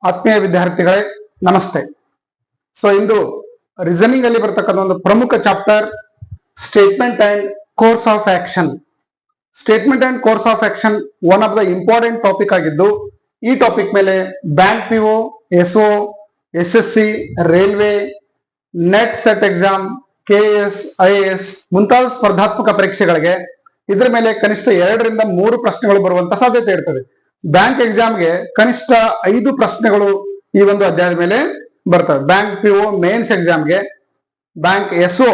ಆತ್ಮೀಯ ವಿದ್ಯಾರ್ಥಿಗಳೇ ನಮಸ್ತೆ. ಸೊ ಇಂದು ರೀಸನಿಂಗ್ ಅಲ್ಲಿ ಬರ್ತಕ್ಕಂಥ ಒಂದು ಪ್ರಮುಖ chapter statement and course of action. Statement and course of action one of the important topic ಆಗಿದ್ದು, ಈ ಟಾಪಿಕ್ ಮೇಲೆ bank PO, SO, SSC, railway, net set exam, KS, IAS ಮುಂತಾದ ಸ್ಪರ್ಧಾತ್ಮಕ ಪರೀಕ್ಷೆಗಳಿಗೆ ಇದ್ರ ಮೇಲೆ ಕನಿಷ್ಠ 2 ರಿಂದ 3 ಪ್ರಶ್ನೆಗಳು ಬರುವಂತ ಸಾಧ್ಯತೆ ಇರ್ತದೆ. ಬ್ಯಾಂಕ್ ಎಕ್ಸಾಮ್ಗೆ ಕನಿಷ್ಠ 5 ಪ್ರಶ್ನೆಗಳು ಈ ಒಂದು ಅಧ್ಯಾಯದ ಮೇಲೆ ಬರ್ತವೆ. ಬ್ಯಾಂಕ್ ಪಿಒ ಮೇನ್ಸ್ ಎಕ್ಸಾಮ್ಗೆ, ಬ್ಯಾಂಕ್ SO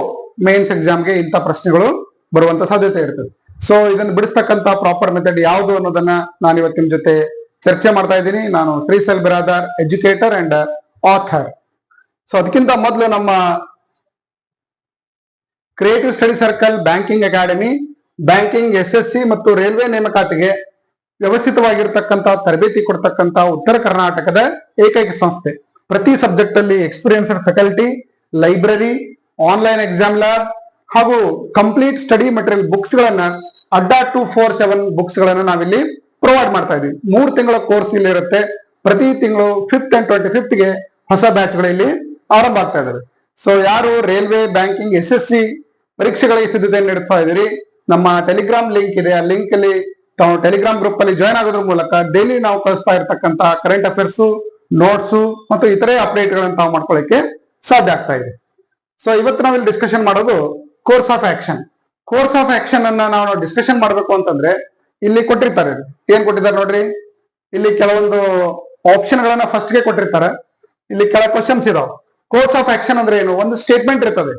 ಮೇನ್ಸ್ ಎಕ್ಸಾಮ್ಗೆ ಇಂಥ ಪ್ರಶ್ನೆಗಳು ಬರುವಂತ ಸಾಧ್ಯತೆ ಇರ್ತದೆ. ಸೊ ಇದನ್ನು ಬಿಡಿಸ್ತಕ್ಕಂತ ಪ್ರಾಪರ್ ಮೆಥಡ್ ಯಾವುದು ಅನ್ನೋದನ್ನ ನಾನು ಇವತ್ತಿನ ಜೊತೆ ಚರ್ಚೆ ಮಾಡ್ತಾ ಇದ್ದೀನಿ. ನಾನು Shrishail Biradar, educator and author. So ಅದಕ್ಕಿಂತ ಮೊದಲು ನಮ್ಮ creative study circle banking academy, banking, SSC ಮತ್ತು ರೈಲ್ವೆ ನೇಮಕಾತಿಗೆ ವ್ಯವಸ್ಥಿತವಾಗಿರ್ತಕ್ಕಂಥ ತರಬೇತಿ ಕೊಡ್ತಕ್ಕಂಥ ಉತ್ತರ ಕರ್ನಾಟಕದ ಏಕೈಕ ಸಂಸ್ಥೆ. ಪ್ರತಿ ಸಬ್ಜೆಕ್ಟ್ ಅಲ್ಲಿ experienced faculty, library, online exam lab ಹಾಗೂ ಕಂಪ್ಲೀಟ್ ಸ್ಟಡಿ ಮೆಟೀರಿಯಲ್ ಬುಕ್ಸ್ ಗಳನ್ನ ಅಡ್ಡಾ 247 ಬುಕ್ಸ್ ಗಳನ್ನ ನಾವಿಲ್ಲಿ ಪ್ರೊವೈಡ್ ಮಾಡ್ತಾ ಇದೀವಿ. 3 ತಿಂಗಳ ಕೋರ್ಸ್ ಇಲ್ಲಿ ಇರುತ್ತೆ. ಪ್ರತಿ ತಿಂಗಳು 5th and 25th ಗೆ ಹೊಸ ಬ್ಯಾಚ್ ಗಳು ಇಲ್ಲಿ ಆರಂಭ ಆಗ್ತಾ ಇದಾವೆ. ಸೊ ಯಾರು ರೈಲ್ವೆ, ಬ್ಯಾಂಕಿಂಗ್, SSC ಪರೀಕ್ಷೆಗಳಿಗೆ ಸಿದ್ಧತೆ ನಡೆಸ್ತಾ ಇದ್ದೀರಿ, ನಮ್ಮ ಟೆಲಿಗ್ರಾಮ್ ಲಿಂಕ್ ಇದೆ. ಆ ಲಿಂಕ್ ಅಲ್ಲಿ ತಾವು ಟೆಲಿಗ್ರಾಮ್ ಗ್ರೂಪ್ ಅಲ್ಲಿ ಜಾಯ್ನ್ ಆಗೋದ್ರ ಮೂಲಕ ಡೈಲಿ ನಾವು ಕಳಿಸ್ತಾ ಇರ್ತಕ್ಕಂತ ಕರೆಂಟ್ ಅಫೇರ್ಸ್, ನೋಟ್ಸ್ ಮತ್ತು ಇತರೆ ಅಪ್ಡೇಟ್ ಗಳನ್ನ ತಾವು ಮಾಡ್ಕೊಳ್ಳಿಕ್ಕೆ ಸಾಧ್ಯ ಆಗ್ತಾ ಇದೆ. ಸೊ ಇವತ್ತು ನಾವಿಲ್ಲಿ ಡಿಸ್ಕಷನ್ ಮಾಡೋದು course of action. Course of action ಅನ್ನ ನಾವು ಡಿಸ್ಕಷನ್ ಮಾಡ್ಬೇಕು ಅಂತಂದ್ರೆ ಇಲ್ಲಿ ಕೊಟ್ಟಿರ್ತಾರೆ. ಏನ್ ಕೊಟ್ಟಿದ್ದಾರೆ ನೋಡ್ರಿ, ಇಲ್ಲಿ ಕೆಲವೊಂದು ಆಪ್ಷನ್ ಗಳನ್ನ ಫಸ್ಟ್ ಗೆ ಕೊಟ್ಟಿರ್ತಾರೆ. ಇಲ್ಲಿ ಕೆಲ ಕ್ವಶನ್ಸ್ ಇದಾವೆ. ಕೋರ್ಸ್ ಆಫ್ ಆಕ್ಷನ್ ಅಂದ್ರೆ ಏನು? ಒಂದು ಸ್ಟೇಟ್ಮೆಂಟ್ ಇರ್ತದೆ.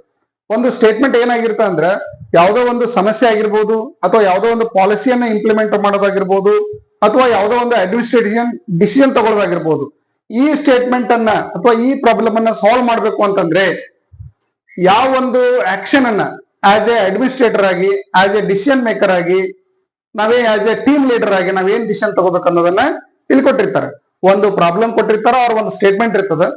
ಒಂದು ಸ್ಟೇಟ್ಮೆಂಟ್ ಏನಾಗಿರುತ್ತೆ ಅಂದ್ರೆ ಯಾವುದೋ ಒಂದು ಸಮಸ್ಯೆ ಆಗಿರ್ಬೋದು, ಅಥವಾ ಯಾವುದೋ ಒಂದು ಪಾಲಿಸಿಯನ್ನ ಇಂಪ್ಲಿಮೆಂಟ್ ಮಾಡೋದಾಗಿರ್ಬೋದು, ಅಥವಾ ಯಾವುದೋ ಒಂದು ಅಡ್ಮಿನಿಸ್ಟ್ರೇಷನ್ ಡಿಸಿಷನ್ ತಗೊಳ್ಳೋದಾಗಿರ್ಬೋದು. ಈ ಸ್ಟೇಟ್ಮೆಂಟ್ ಅನ್ನ ಅಥವಾ ಈ ಪ್ರಾಬ್ಲಮ್ ಅನ್ನ ಸಾಲ್ವ್ ಮಾಡ್ಬೇಕು ಅಂತಂದ್ರೆ ಯಾವ ಒಂದು ಆಕ್ಷನ್ ಅನ್ನ ಆಸ್ ಎ ಅಡ್ಮಿನಿಸ್ಟ್ರೇಟರ್ ಆಗಿ, ಆಸ್ ಎ ಡಿಸಿಷನ್ ಮೇಕರ್ ಆಗಿ, ಆಸ್ ಎ ಟೀಮ್ ಲೀಡರ್ ಆಗಿ ನಾವೇನ್ ಡಿಸಿಷನ್ ತಗೋಬೇಕು ಅನ್ನೋದನ್ನ ಇಲ್ಲಿ ಕೊಟ್ಟಿರ್ತಾರೆ. ಒಂದು ಪ್ರಾಬ್ಲಮ್ ಕೊಟ್ಟಿರ್ತಾರ, ಅವ್ರ ಒಂದು ಸ್ಟೇಟ್ಮೆಂಟ್ ಇರ್ತದೆ.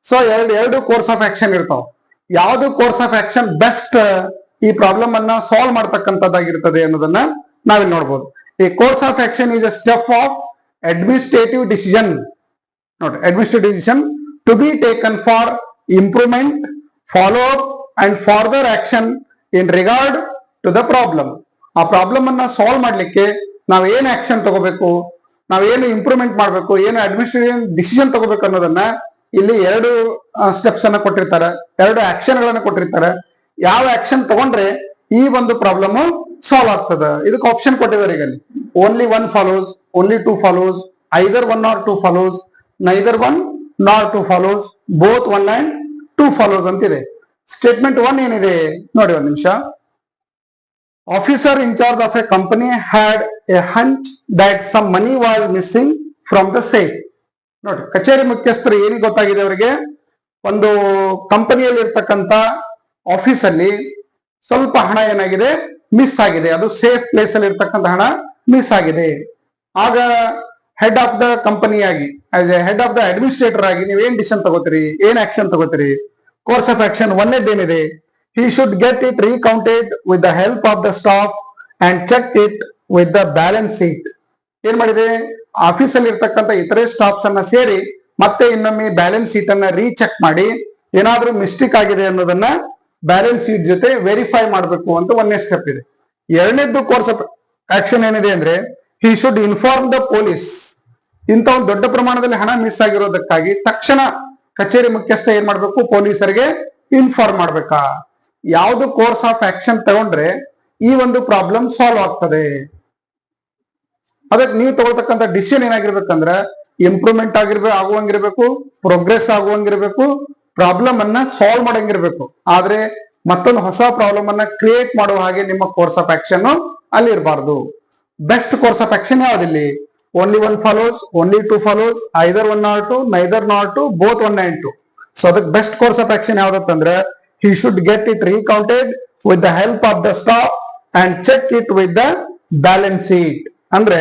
ಸೊ ಎರಡು ಕೋರ್ಸ್ ಆಫ್ ಆಕ್ಷನ್ ಇರ್ತಾವ. ಯಾವ್ದು ಕೋರ್ಸ್ ಆಫ್ ಆಕ್ಷನ್ ಬೆಸ್ಟ್ ಈ ಪ್ರಾಬ್ಲಮ್ ಅನ್ನ ಸಾಲ್ವ್ ಮಾಡ್ತಕ್ಕಂಥದ್ದಾಗಿರ್ತದೆ ಅನ್ನೋದನ್ನ ನಾವಿಲ್ಲಿ ನೋಡ್ಬೋದು. ಈ course of action is a step of administrative decision. ನೋಡಿ, administrative decision to be taken for improvement, follow up and further action in regard to the problem. ಆ problem ಅನ್ನ ಸಾಲ್ವ್ ಮಾಡ್ಲಿಕ್ಕೆ ನಾವೇನ್ ಆಕ್ಷನ್ ತಗೋಬೇಕು, ನಾವೇನು ಇಂಪ್ರೂವ್ಮೆಂಟ್ ಮಾಡ್ಬೇಕು, ಏನು ಅಡ್ಮಿನಿಸ್ಟ್ರೇಷನ್ ಡಿಸಿಷನ್ ತಗೋಬೇಕು ಅನ್ನೋದನ್ನ ಇಲ್ಲಿ 2 ಸ್ಟೆಪ್ಸ್ ಅನ್ನ ಕೊಟ್ಟಿರ್ತಾರೆ, 2 ಆಕ್ಷನ್ ಗಳನ್ನ ಕೊಟ್ಟಿರ್ತಾರೆ. ಯಾವ ಆಕ್ಷನ್ ತಗೊಂಡ್ರೆ ಈ ಒಂದು ಪ್ರಾಬ್ಲಮ್ ಸಾಲ್ವ್ ಆಗ್ತದೆ, ಇದಕ್ಕೆ ಆಪ್ಷನ್ ಕೊಟ್ಟಿದ್ದಾರೆ. ಈಗ only 1 follows, only 2 follows, either 1 or 2 follows, neither 1 nor 2 follows, both 1 and 2 follows ಅಂತಿದೆ. ಸ್ಟೇಟ್ಮೆಂಟ್ 1 ಏನಿದೆ ನೋಡಿ, ಒಂದು ನಿಮಿಷ. Officer in charge of a company had a hunch that some money was missing from the safe. ನೋಡಿ, ಕಚೇರಿ ಮುಖ್ಯಸ್ಥರು ಏನಿಗೆ ಗೊತ್ತಾಗಿದೆ ಅವರಿಗೆ, ಒಂದು ಕಂಪನಿಯಲ್ಲಿ ಇರ್ತಕ್ಕಂತ ಆಫೀಸ್ ಅಲ್ಲಿ ಸ್ವಲ್ಪ ಹಣ ಏನಾಗಿದೆ, ಮಿಸ್ ಆಗಿದೆ. ಅದು ಸೇಫ್ ಪ್ಲೇಸ್ ಅಲ್ಲಿ ಇರ್ತಕ್ಕಂಥ ಹಣ ಮಿಸ್ ಆಗಿದೆ. ಆಗ ಹೆಡ್ ಆಫ್ ದ ಕಂಪನಿ ಆಗಿ, as a head of the administrator ಆಗಿ ನೀವೇನ್ ಡಿಸಿಷನ್ ತಗೋತೀರಿ, ಏನ್ ಆಕ್ಷನ್ ತಗೋತೀರಿ? ಕೋರ್ಸ್ ಆಫ್ ಆಕ್ಷನ್ 1ನೇದೇನಿದೆ, he should get it recounted with the help of the staff and check it with the balance sheet. ಏನ್ ಮಾಡಿದೆ, office ಅಲ್ಲಿ ಇರ್ತಕ್ಕಂಥ ಇತರೆ ಸ್ಟಾಫ್ಸ್ ಅನ್ನ ಸೇರಿ ಮತ್ತೆ ಇನ್ನೊಮ್ಮೆ ಬ್ಯಾಲೆನ್ಸ್ ಶೀಟ್ ಅನ್ನ ರೀಚೆಕ್ ಮಾಡಿ ಏನಾದ್ರೂ ಮಿಸ್ಟೇಕ್ ಆಗಿದೆ ಅನ್ನೋದನ್ನ ಬ್ಯಾಲೆನ್ಸ್ ಶೀಟ್ ಜೊತೆ ವೆರಿಫೈ ಮಾಡಬೇಕು ಅಂತ 1ನೇ ಸ್ಟೆಪ್ ಇದೆ. 2ನೇದ್ದು ಕೋರ್ಸ್ ಆಫ್ ಆಕ್ಷನ್ ಏನಿದೆ ಅಂದ್ರೆ, he should inform the police. ಇಂಥ ಒಂದು ದೊಡ್ಡ ಪ್ರಮಾಣದಲ್ಲಿ ಹಣ ಮಿಸ್ ಆಗಿರೋದಕ್ಕಾಗಿ ತಕ್ಷಣ ಕಚೇರಿ ಮುಖ್ಯಸ್ಥ ಏನ್ ಮಾಡ್ಬೇಕು, ಪೊಲೀಸರಿಗೆ ಇನ್ಫಾರ್ಮ್ ಮಾಡ್ಬೇಕಾ? ಯಾವ್ದು ಕೋರ್ಸ್ ಆಫ್ ಆಕ್ಷನ್ ತಗೊಂಡ್ರೆ ಈ ಒಂದು ಪ್ರಾಬ್ಲಮ್ ಸಾಲ್ವ್ ಆಗ್ತದೆ? ಅದಕ್ಕೆ ನೀವು ತಗೊಳ್ತಕ್ಕಂಥ ಡಿಸಿಷನ್ ಏನಾಗಿರ್ಬೇಕಂದ್ರೆ ಇಂಪ್ರೂವ್ಮೆಂಟ್ ಆಗುವಂಗಿರ್ಬೇಕು, ಪ್ರೋಗ್ರೆಸ್ ಆಗುವಂಗಿರ್ಬೇಕು, ಪ್ರಾಬ್ಲಮ್ ಅನ್ನ ಸಾಲ್ವ್ ಮಾಡಂಗಿರ್ಬೇಕು. ಆದ್ರೆ ಮತ್ತೊಂದು ಹೊಸ ಪ್ರಾಬ್ಲಮ್ ಅನ್ನ ಕ್ರಿಯೇಟ್ ಮಾಡುವ ಹಾಗೆ ನಿಮ್ಮ ಕೋರ್ಸ್ ಆಫ್ ಆಕ್ಷನ್ ಅಲ್ಲಿ ಇರಬಾರ್ದು. ಬೆಸ್ಟ್ ಕೋರ್ಸ್ ಆಫ್ ಆಕ್ಷನ್ ಯಾವ್ದಿಲ್ಲಿ? Only 1 follows, only 2 follows, either 1 or 2, neither not 2, both 1 and 2. So ಅದಕ್ಕೆ ಬೆಸ್ಟ್ ಕೋರ್ಸ್ ಆಫ್ ಆಕ್ಷನ್ ಯಾವ್ದತ್ತಂದ್ರೆ, he should get it recounted with the help of the staff and check it with the balance sheet. ಅಂದ್ರೆ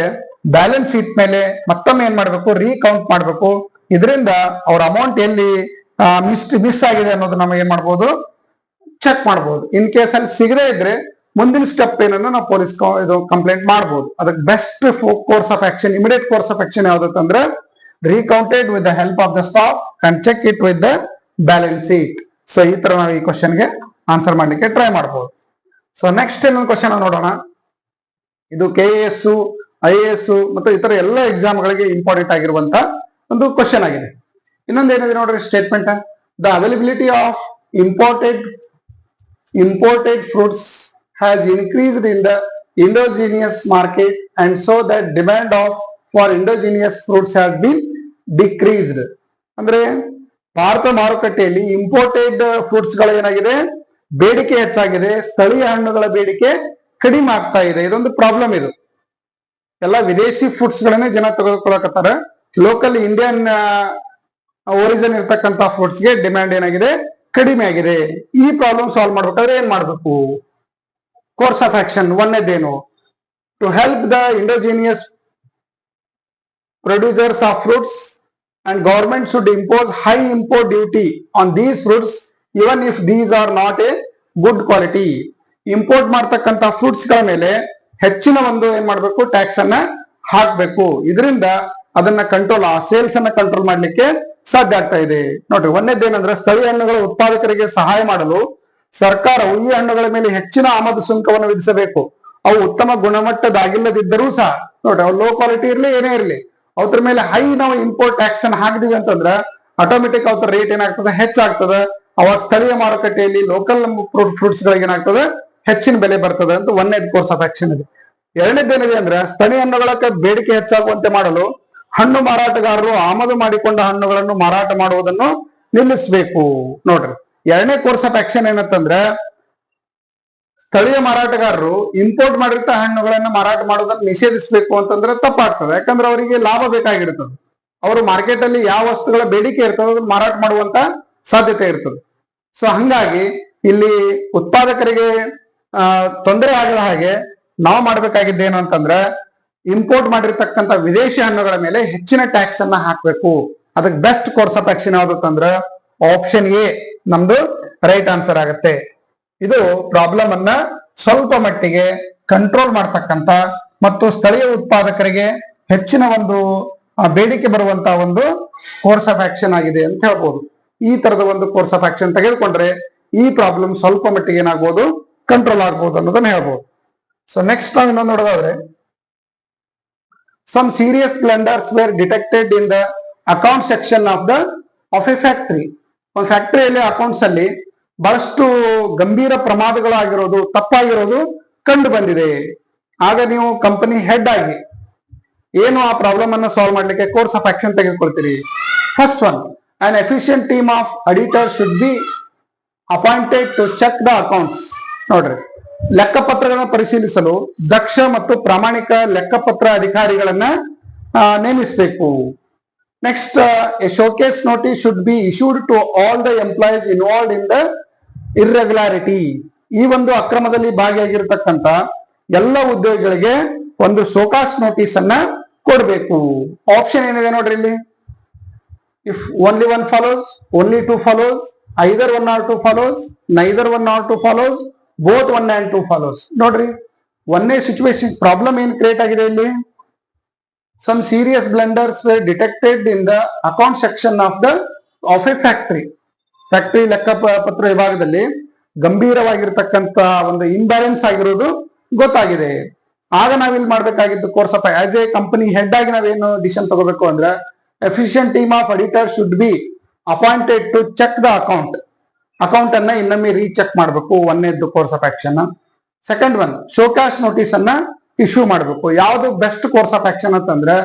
balance sheet ಮೇಲೆ ಮತ್ತೊಮ್ಮೆ ಏನ್ ಮಾಡ್ಬೇಕು, recount ಮಾಡ್ಬೇಕು. ಇದರಿಂದ ಅವ್ರ ಅಮೌಂಟ್ ಎಲ್ಲಿ ಮಿಸ್ ಆಗಿದೆ ಅನ್ನೋದು ನಮಗೆ ಏನ್ ಮಾಡ್ಬೋದು, ಚೆಕ್ ಮಾಡ್ಬೋದು. ಇನ್ ಕೇಸ್ ಅಲ್ಲಿ ಸಿಗದೇ ಇದ್ರೆ ಮುಂದಿನ ಸ್ಟೆಪ್ ಏನನ್ನು ನಾವು ಪೊಲೀಸ್ ಕಂಪ್ಲೇಂಟ್ ಮಾಡ್ಬೋದು. ಅದಕ್ಕೆ best course of action, immediate course of action ಯಾವ್ದಂದ್ರೆ recounted with the help of the stock and check it with the balance sheet. So ಈ ತರ ನಾವು ಈ ಕ್ವಶನ್ಗೆ ಆನ್ಸರ್ ಮಾಡ್ಲಿಕ್ಕೆ ಟ್ರೈ ಮಾಡಬಹುದು. ಸೊ ನೆಕ್ಸ್ಟ್ ಇನ್ನೊಂದು ಕ್ವಶನ್ ನೋಡೋಣ. ಇದು KAS, IAS ಮತ್ತು ಇತರ ಎಲ್ಲ ಎಕ್ಸಾಮ್ಗಳಿಗೆ ಇಂಪಾರ್ಟೆಂಟ್ ಆಗಿರುವಂತ ಒಂದು ಕ್ವಶನ್ ಆಗಿದೆ. ಇನ್ನೊಂದು ಏನಿದೆ ನೋಡ್ರಿ statement, the availability of imported fruits has increased in the endogenous market and so that demand for endogenous fruits has been decreased. ಅಂದ್ರೆ ಭಾರತ ಮಾರುಕಟ್ಟೆಯಲ್ಲಿ ಇಂಪೋರ್ಟೆಡ್ ಫ್ರೂಟ್ಸ್ ಗಳ ಏನಾಗಿದೆ, ಬೇಡಿಕೆ ಹೆಚ್ಚಾಗಿದೆ, ಸ್ಥಳೀಯ ಹಣ್ಣುಗಳ ಬೇಡಿಕೆ ಕಡಿಮೆ ಆಗ್ತಾ ಇದೆ. ಇದೊಂದು ಪ್ರಾಬ್ಲಮ್. ಇದು ಎಲ್ಲ ವಿದೇಶಿ ಫ್ರೂಟ್ಸ್ ಗಳನ್ನೇ ಜನ ತೆಗೆದುಕೊಳ್ಳಕತ್ತಾರ. ಲೋಕಲ್ ಇಂಡಿಯನ್ ಒರಿಜಿನ್ ಇರ್ತಕ್ಕಂಥ ಫ್ರೂಟ್ಸ್ ಗೆ ಡಿಮ್ಯಾಂಡ್ ಏನಾಗಿದೆ, ಕಡಿಮೆ ಆಗಿದೆ. ಈ ಪ್ರಾಬ್ಲಮ್ ಸಾಲ್ವ್ ಮಾಡ್ಬೇಕಾದ್ರೆ ಏನ್ ಮಾಡ್ಬೇಕು? ಕೋರ್ಸ್ ಆಫ್ ಆಕ್ಷನ್ ಒಂದೇದೇನು, to help the indigenous producers of fruits and government should impose high import duty on these fruits even if these are not a good quality. Import ಮಾಡ್ತಕ್ಕಂತ fruits ಗಳ ಮೇಲೆ ಹೆಚ್ಚಿನ ಒಂದು ಏನ್ ಮಾಡ್ಬೇಕು, ಟ್ಯಾಕ್ಸ್ ಅನ್ನ ಹಾಕ್ಬೇಕು. ಇದರಿಂದ ಅದನ್ನ ಕಂಟ್ರೋಲ್, ಆ ಸೇಲ್ಸ್ ಅನ್ನ ಕಂಟ್ರೋಲ್ ಮಾಡ್ಲಿಕ್ಕೆ ಸಾಧ್ಯ ಆಗ್ತಾ ಇದೆ. ನೋಡ್ರಿ, ಒಂದೇದೇನಂದ್ರೆ ಸ್ಥಳೀಯ ಹಣ್ಣುಗಳ ಉತ್ಪಾದಕರಿಗೆ ಸಹಾಯ ಮಾಡಲು ಸರ್ಕಾರವು ಈ ಹಣ್ಣುಗಳ ಮೇಲೆ ಹೆಚ್ಚಿನ ಆಮದು ಸುಂಕವನ್ನು ವಿಧಿಸಬೇಕು. ಅವು ಉತ್ತಮ ಗುಣಮಟ್ಟದಾಗಿಲ್ಲದಿದ್ದರೂ ಸಹ, ನೋಡ್ರಿ, ಅವು ಲೋ ಕ್ವಾಲಿಟಿ ಇರ್ಲಿ ಏನೇ ಇರ್ಲಿ, ಅವ್ರ ಮೇಲೆ ಹೈ ನಾವು ಇಂಪೋರ್ಟ್ ಟ್ಯಾಕ್ಸ್ ಅನ್ನು ಹಾಕಿದೀವಿ ಅಂತಂದ್ರ ಆಟೋಮೆಟಿಕ್ ಅವ್ರ ರೇಟ್ ಏನಾಗ್ತದೆ, ಹೆಚ್ಚಾಗ್ತದೆ. ಅವಾಗ ಸ್ಥಳೀಯ ಮಾರುಕಟ್ಟೆಯಲ್ಲಿ ಲೋಕಲ್ ಫ್ರೂಟ್ಸ್ ಗಳಿಗೆ ಏನಾಗ್ತದೆ, ಹೆಚ್ಚಿನ ಬೆಲೆ ಬರ್ತದೆ ಅಂತ ಒಂದನೇದು ಕೋರ್ಸ್ ಆಫ್ ಆಕ್ಷನ್ ಇದೆ. ಎರಡನೇದೇನಿದೆ ಅಂದ್ರೆ ಸ್ಥಳೀಯ ಹಣ್ಣುಗಳ ಬೇಡಿಕೆ ಹೆಚ್ಚಾಗುವಂತೆ ಮಾಡಲು ಹಣ್ಣು ಮಾರಾಟಗಾರರು ಆಮದು ಮಾಡಿಕೊಂಡ ಹಣ್ಣುಗಳನ್ನು ಮಾರಾಟ ಮಾಡುವುದನ್ನು ನಿಲ್ಲಿಸಬೇಕು. ನೋಡ್ರಿ, ಎರಡನೇ ಕೋರ್ಸ್ ಆಫ್ ಆಕ್ಷನ್ ಏನಂತಂದ್ರೆ ಸ್ಥಳೀಯ ಮಾರಾಟಗಾರರು ಇಂಪೋರ್ಟ್ ಮಾಡಿರ್ತ ಹಣ್ಣುಗಳನ್ನ ಮಾರಾಟ ಮಾಡೋದನ್ನ ನಿಷೇಧಿಸಬೇಕು ಅಂತಂದ್ರೆ ತಪ್ಪಾಗ್ತದೆ. ಯಾಕಂದ್ರೆ ಅವರಿಗೆ ಲಾಭ ಬೇಕಾಗಿರ್ತದೆ. ಅವರು ಮಾರ್ಕೆಟ್ ಅಲ್ಲಿ ಯಾವ ವಸ್ತುಗಳ ಬೇಡಿಕೆ ಇರ್ತದೆ ಅದನ್ನ ಮಾರಾಟ ಮಾಡುವಂತ ಸಾಧ್ಯತೆ ಇರ್ತದೆ. ಸೊ ಹಂಗಾಗಿ ಇಲ್ಲಿ ಉತ್ಪಾದಕರಿಗೆ ತೊಂದರೆ ಆಗದ ಹಾಗೆ ನಾವು ಮಾಡ್ಬೇಕಾಗಿದ್ದೇನು ಅಂತಂದ್ರೆ ಇಂಪೋರ್ಟ್ ಮಾಡಿರ್ತಕ್ಕಂಥ ವಿದೇಶಿ ಹಣ್ಣುಗಳ ಮೇಲೆ ಹೆಚ್ಚಿನ ಟ್ಯಾಕ್ಸ್ ಅನ್ನ ಹಾಕ್ಬೇಕು. ಅದಕ್ಕೆ ಬೆಸ್ಟ್ ಕೋರ್ಸ್ ಆಫ್ ಆಕ್ಷನ್ ಯಾವ್ದಂದ್ರೆ ಆಪ್ಷನ್ ಎ ನಮ್ದು ರೈಟ್ ಆನ್ಸರ್ ಆಗುತ್ತೆ. ಇದು ಪ್ರಾಬ್ಲಮ್ ಅನ್ನ ಸ್ವಲ್ಪ ಮಟ್ಟಿಗೆ ಕಂಟ್ರೋಲ್ ಮಾಡ್ತಕ್ಕಂತ ಮತ್ತು ಸ್ಥಳೀಯ ಉತ್ಪಾದಕರಿಗೆ ಹೆಚ್ಚಿನ ಒಂದು ಬೇಡಿಕೆ ಬರುವಂತ ಒಂದು ಕೋರ್ಸ್ ಆಫ್ ಆಕ್ಷನ್ ಆಗಿದೆ ಅಂತ ಹೇಳ್ಬೋದು. ಈ ತರದ ಒಂದು ಕೋರ್ಸ್ ಆಫ್ ಆಕ್ಷನ್ ತೆಗೆದುಕೊಂಡ್ರೆ ಈ ಪ್ರಾಬ್ಲಮ್ ಸ್ವಲ್ಪ ಮಟ್ಟಿಗೆ ಏನಾಗ್ಬೋದು, ಕಂಟ್ರೋಲ್ ಆಗ್ಬೋದು ಅನ್ನೋದನ್ನ ಹೇಳ್ಬೋದು. ಸೊ ನೆಕ್ಸ್ಟ್ ನಾವು ಇನ್ನೊಂದು ನೋಡೋದಾದ್ರೆ, some serious blunders were detected in the account section of a factory. ಒಂದು ಫ್ಯಾಕ್ಟರಿಯಲ್ಲಿ ಅಕೌಂಟ್ಸ್ ಅಲ್ಲಿ ಬಹಳಷ್ಟು ಗಂಭೀರ ಪ್ರಮಾದಗಳಾಗಿರೋದು, ತಪ್ಪಾಗಿರೋದು ಕಂಡು ಬಂದಿದೆ. ಆಗ ನೀವು ಕಂಪನಿ ಹೆಡ್ ಆಗಿ ಏನು ಆ ಪ್ರಾಬ್ಲಮ್ ಅನ್ನ ಸಾಲ್ವ್ ಮಾಡ್ಲಿಕ್ಕೆ ಕೋರ್ಸ್ ಆಫ್ ಆಕ್ಷನ್ ತೆಗೆದುಕೊಳ್ತೀರಿ. First one, an efficient team of auditors should be appointed to check the accounts. ನೋಡ್ರಿ, ಲೆಕ್ಕಪತ್ರಗಳನ್ನು ಪರಿಶೀಲಿಸಲು ದಕ್ಷ ಮತ್ತು ಪ್ರಾಮಾಣಿಕ ಲೆಕ್ಕಪತ್ರ ಅಧಿಕಾರಿಗಳನ್ನ ನೇಮಿಸಬೇಕು. Next, a showcase notice should be issued to all the employees involved in the irregularity. ಈ ಒಂದು ಅಕ್ರಮದಲ್ಲಿ ಭಾಗಿಯಾಗಿರ್ತಕ್ಕಂಥ ಎಲ್ಲ ಉದ್ಯೋಗಿಗಳಿಗೆ ಒಂದು ಶೋಕಾಸ್ ನೋಟಿಸ್ ಅನ್ನ ಕೊಡಬೇಕು. ಆಪ್ಷನ್ ಏನಿದೆ ನೋಡ್ರಿ ಇಲ್ಲಿ, if only one follows, only two follows, either one or two follows, neither one or two follows, both one and two follows. ನೋಡ್ರಿ, ಒಂದೇ ಸಿಚುವೇಶನ್ ಪ್ರಾಬ್ಲಮ್ ಏನ್ ಕ್ರಿಯೇಟ್ ಆಗಿದೆ ಇಲ್ಲಿ, some serious blunders were detected in the account section of a factory. Factory ಲೆಕ್ಕಪತ್ರ ವಿಭಾಗದಲ್ಲಿ ಗಂಭೀರವಾಗಿರ್ತಕ್ಕಂಥ ಒಂದು imbalance ಆಗಿರೋದು ಗೊತ್ತಾಗಿದೆ. ಆಗ ನಾವಿಲ್ಲಿ ಮಾಡ್ಬೇಕಾಗಿದ್ದು course of as a company head ಆಗಿ ನಾವೇನು ಡಿಸಿಷನ್ ತಗೋಬೇಕು ಅಂದ್ರೆ, efficient team of auditors should be appointed to check the account ಅನ್ನ ಇನ್ನೊಮ್ಮೆ ರೀಚೆಕ್ ಮಾಡಬೇಕು. ಒಂದನೇದ್ದು course of action. Second one, show cause notice ಅನ್ನ ಇಶ್ಯೂ ಮಾಡಬೇಕು. ಯಾವ್ದು ಬೆಸ್ಟ್ ಕೋರ್ಸ್ ಆಫ್ ಆಕ್ಷನ್ ಅಂತಂದ್ರೆ,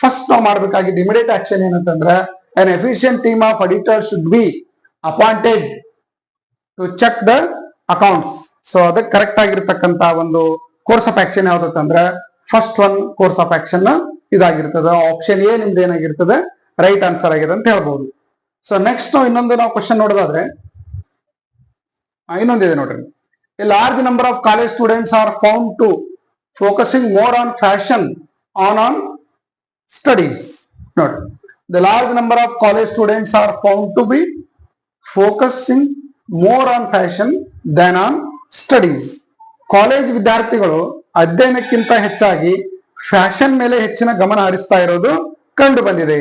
ಫಸ್ಟ್ ನಾವು ಮಾಡ್ಬೇಕಾಗಿದ್ದು ಇಮಿಡಿಯೇಟ್ ಆಕ್ಷನ್ ಏನಂತಂದ್ರೆ, an efficient team of auditors should be appointed to check the accounts. So ಅದಕ್ಕೆ ಕರೆಕ್ಟ್ ಆಗಿರ್ತಕ್ಕಂತ ಒಂದು ಕೋರ್ಸ್ ಆಫ್ ಆಕ್ಷನ್ ಯಾವ್ದಂದ್ರೆ first one course of action ಇದಾಗಿರ್ತದೆ. ಆಪ್ಷನ್ ಎ ನಿಮ್ದು ಏನಾಗಿರ್ತದೆ, ರೈಟ್ ಆನ್ಸರ್ ಆಗಿದೆ ಅಂತ ಹೇಳ್ಬೋದು. ಸೊ ನೆಕ್ಸ್ಟ್ ಇನ್ನೊಂದು ನಾವು ಕ್ವಶನ್ ನೋಡೋದಾದ್ರೆ, ಇನ್ನೊಂದಿದೆ ನೋಡ್ರಿ, a large number of college students are found to focusing more on fashion on studies. ನೋಡ್ರಿ, the large number of college students are found to be focusing more on fashion then on studies. College ವಿದ್ಯಾರ್ಥಿಗಳು ಅಧ್ಯಯನಕ್ಕಿಂತ ಹೆಚ್ಚಾಗಿ fashion ಮೇಲೆ ಹೆಚ್ಚಿನ ಗಮನ ಹರಿಸ್ತಾ ಇರೋದು ಕಂಡು ಬಂದಿದೆ.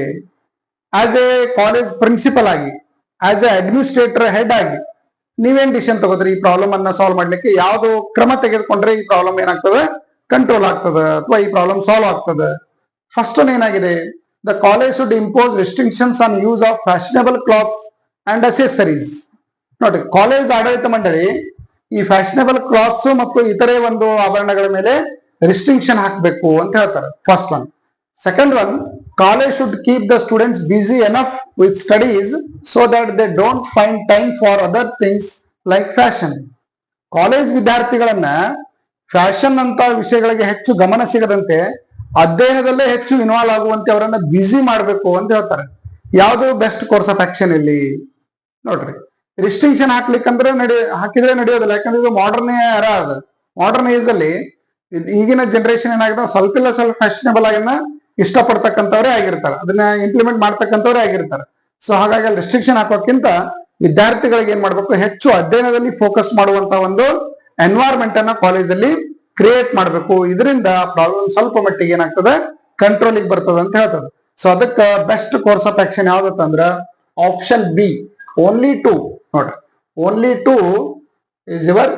ಆಸ್ ಎ ಕಾಲೇಜ್ ಪ್ರಿನ್ಸಿಪಲ್ ಆಗಿ, ಆಸ್ ಎ ಅಡ್ಮಿನಿಸ್ಟ್ರೇಟರ್ ಹೆಡ್ ಆಗಿ ನೀವೇನ್ ಡಿಸಿಷನ್ ತಗೋದ್ರಿ? ಈ ಪ್ರಾಬ್ಲಮ್ ಅನ್ನ ಸಾಲ್ವ್ ಮಾಡ್ಲಿಕ್ಕೆ ಯಾವ್ದು ಕ್ರಮ ತೆಗೆದುಕೊಂಡ್ರೆ ಈ ಪ್ರಾಬ್ಲಮ್ ಏನಾಗ್ತದೆ, ಕಂಟ್ರೋಲ್ ಆಗ್ತದೆ ಅಥವಾ ಈ ಪ್ರಾಬ್ಲಮ್ ಸಾಲ್ವ್ ಆಗ್ತದೆ? ಫಸ್ಟ್ ಒನ್ ಏನಾಗಿದೆ, the college should impose restrictions on use of fashionable clothes and accessories. ನೋಡಿ, ಕಾಲೇಜ್ ಆಡಳಿತ ಮಂಡಳಿ ಈ ಫ್ಯಾಷನಬಲ್ ಕ್ಲಾತ್ಸ್ ಮತ್ತು ಇತರೆ ಒಂದು ಆಭರಣಗಳ ಮೇಲೆ ರಿಸ್ಟ್ರಿಕ್ಷನ್ ಹಾಕಬೇಕು ಅಂತ ಹೇಳ್ತಾರೆ. First one. Second one, college should keep the students busy enough with studies so that they don't find time for other things like fashion. College ವಿದ್ಯಾರ್ಥಿಗಳನ್ನ ಫ್ಯಾಷನ್ ಅಂತ ವಿಷಯಗಳಿಗೆ ಹೆಚ್ಚು ಗಮನ ಸಿಗದಂತೆ ಅಧ್ಯಯನದಲ್ಲೇ ಹೆಚ್ಚು ಇನ್ವಾಲ್ವ್ ಆಗುವಂತೆ ಅವರನ್ನ ಬ್ಯುಸಿ ಮಾಡಬೇಕು ಅಂತ ಹೇಳ್ತಾರೆ. ಯಾವುದು ಬೆಸ್ಟ್ ಕೋರ್ಸ್ ಆಫ್ ಆಕ್ಷನ್ ಇಲ್ಲಿ? ನೋಡ್ರಿ, ರಿಸ್ಟ್ರಿಕ್ಷನ್ ಹಾಕ್ಲಿಕ್ಕಂದ್ರೆ ಹಾಕಿದ್ರೆ ನಡೆಯೋದಿಲ್ಲ. ಯಾಕಂದ್ರೆ ಇದು ಮಾಡರ್ನ್ ಎರ ಅದ. ಮಾಡರ್ನ್ ಏಜ್ ಅಲ್ಲಿ ಈಗಿನ ಜನರೇಷನ್ ಏನಾಗಿದೆ, ಸ್ವಲ್ಪ ಇಲ್ಲ ಸ್ವಲ್ಪ ಫ್ಯಾಷನಬಲ್ ಆಗಿನ ಇಷ್ಟಪಡ್ತಕ್ಕಂಥವ್ರೇ ಆಗಿರ್ತಾರೆ, ಅದನ್ನ ಇಂಪ್ಲಿಮೆಂಟ್ ಮಾಡ್ತಕ್ಕಂಥವ್ರೇ ಆಗಿರ್ತಾರೆ. ಸೊ ಹಾಗಾಗಿ ಅಲ್ಲಿ ರಿಸ್ಟ್ರಿಕ್ಷನ್ ಹಾಕೋಕ್ಕಿಂತ ವಿದ್ಯಾರ್ಥಿಗಳಿಗೆ ಏನ್ ಮಾಡ್ಬೇಕು, ಹೆಚ್ಚು ಅಧ್ಯಯನದಲ್ಲಿ ಫೋಕಸ್ ಮಾಡುವಂತ ಒಂದು ಎನ್ವೈರ್ಮೆಂಟ್ ಅನ್ನ ಕಾಲೇಜಲ್ಲಿ ಕ್ರಿಯೇಟ್ ಮಾಡಬೇಕು. ಇದರಿಂದ ಪ್ರಾಬ್ಲಮ್ ಸ್ವಲ್ಪ ಮಟ್ಟಿಗೆ ಏನಾಗ್ತದೆ, ಕಂಟ್ರೋಲಿಗೆ ಬರ್ತದೆ ಅಂತ ಹೇಳ್ತದೆ. ಸೊ ಅದಕ್ಕೆ ಬೆಸ್ಟ್ ಕೋರ್ಸ್ ಆಫ್ ಆಕ್ಷನ್ ಯಾವ್ದಂದ್ರ ಆಪ್ಷನ್ ಬಿ, ಓನ್ಲಿ ಟು. ನೋಡ್ರಿ, only two is your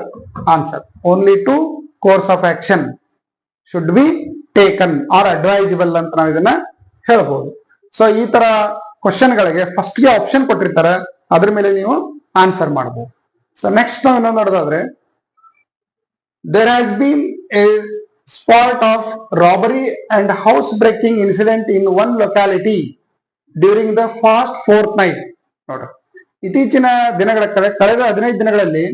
answer. Only two course of action should be taken or advisable ಅಂತ ನಾವು ಇದನ್ನ ಹೇಳ್ಬೋದು. ಸೊ ಈ ತರ ಕ್ವಶನ್ ಗಳಿಗೆ ಫಸ್ಟ್ ಗೆ ಆಪ್ಷನ್ ಕೊಟ್ಟಿರ್ತಾರೆ, ಅದ್ರ ಮೇಲೆ ನೀವು ಆನ್ಸರ್ ಮಾಡಬಹುದು. ಸೊ ನೆಕ್ಸ್ಟ್ ನಾವು ಇನ್ನೊಂದು ನೋಡೋದಾದ್ರೆ, there has been a spot of robbery and house breaking incident in one locality during the past fortnight. ನೋಡ್ರಿ, ಇತ್ತೀಚಿನ ದಿನಗಳ ಕಳೆದ 15 ದಿನಗಳಲ್ಲಿ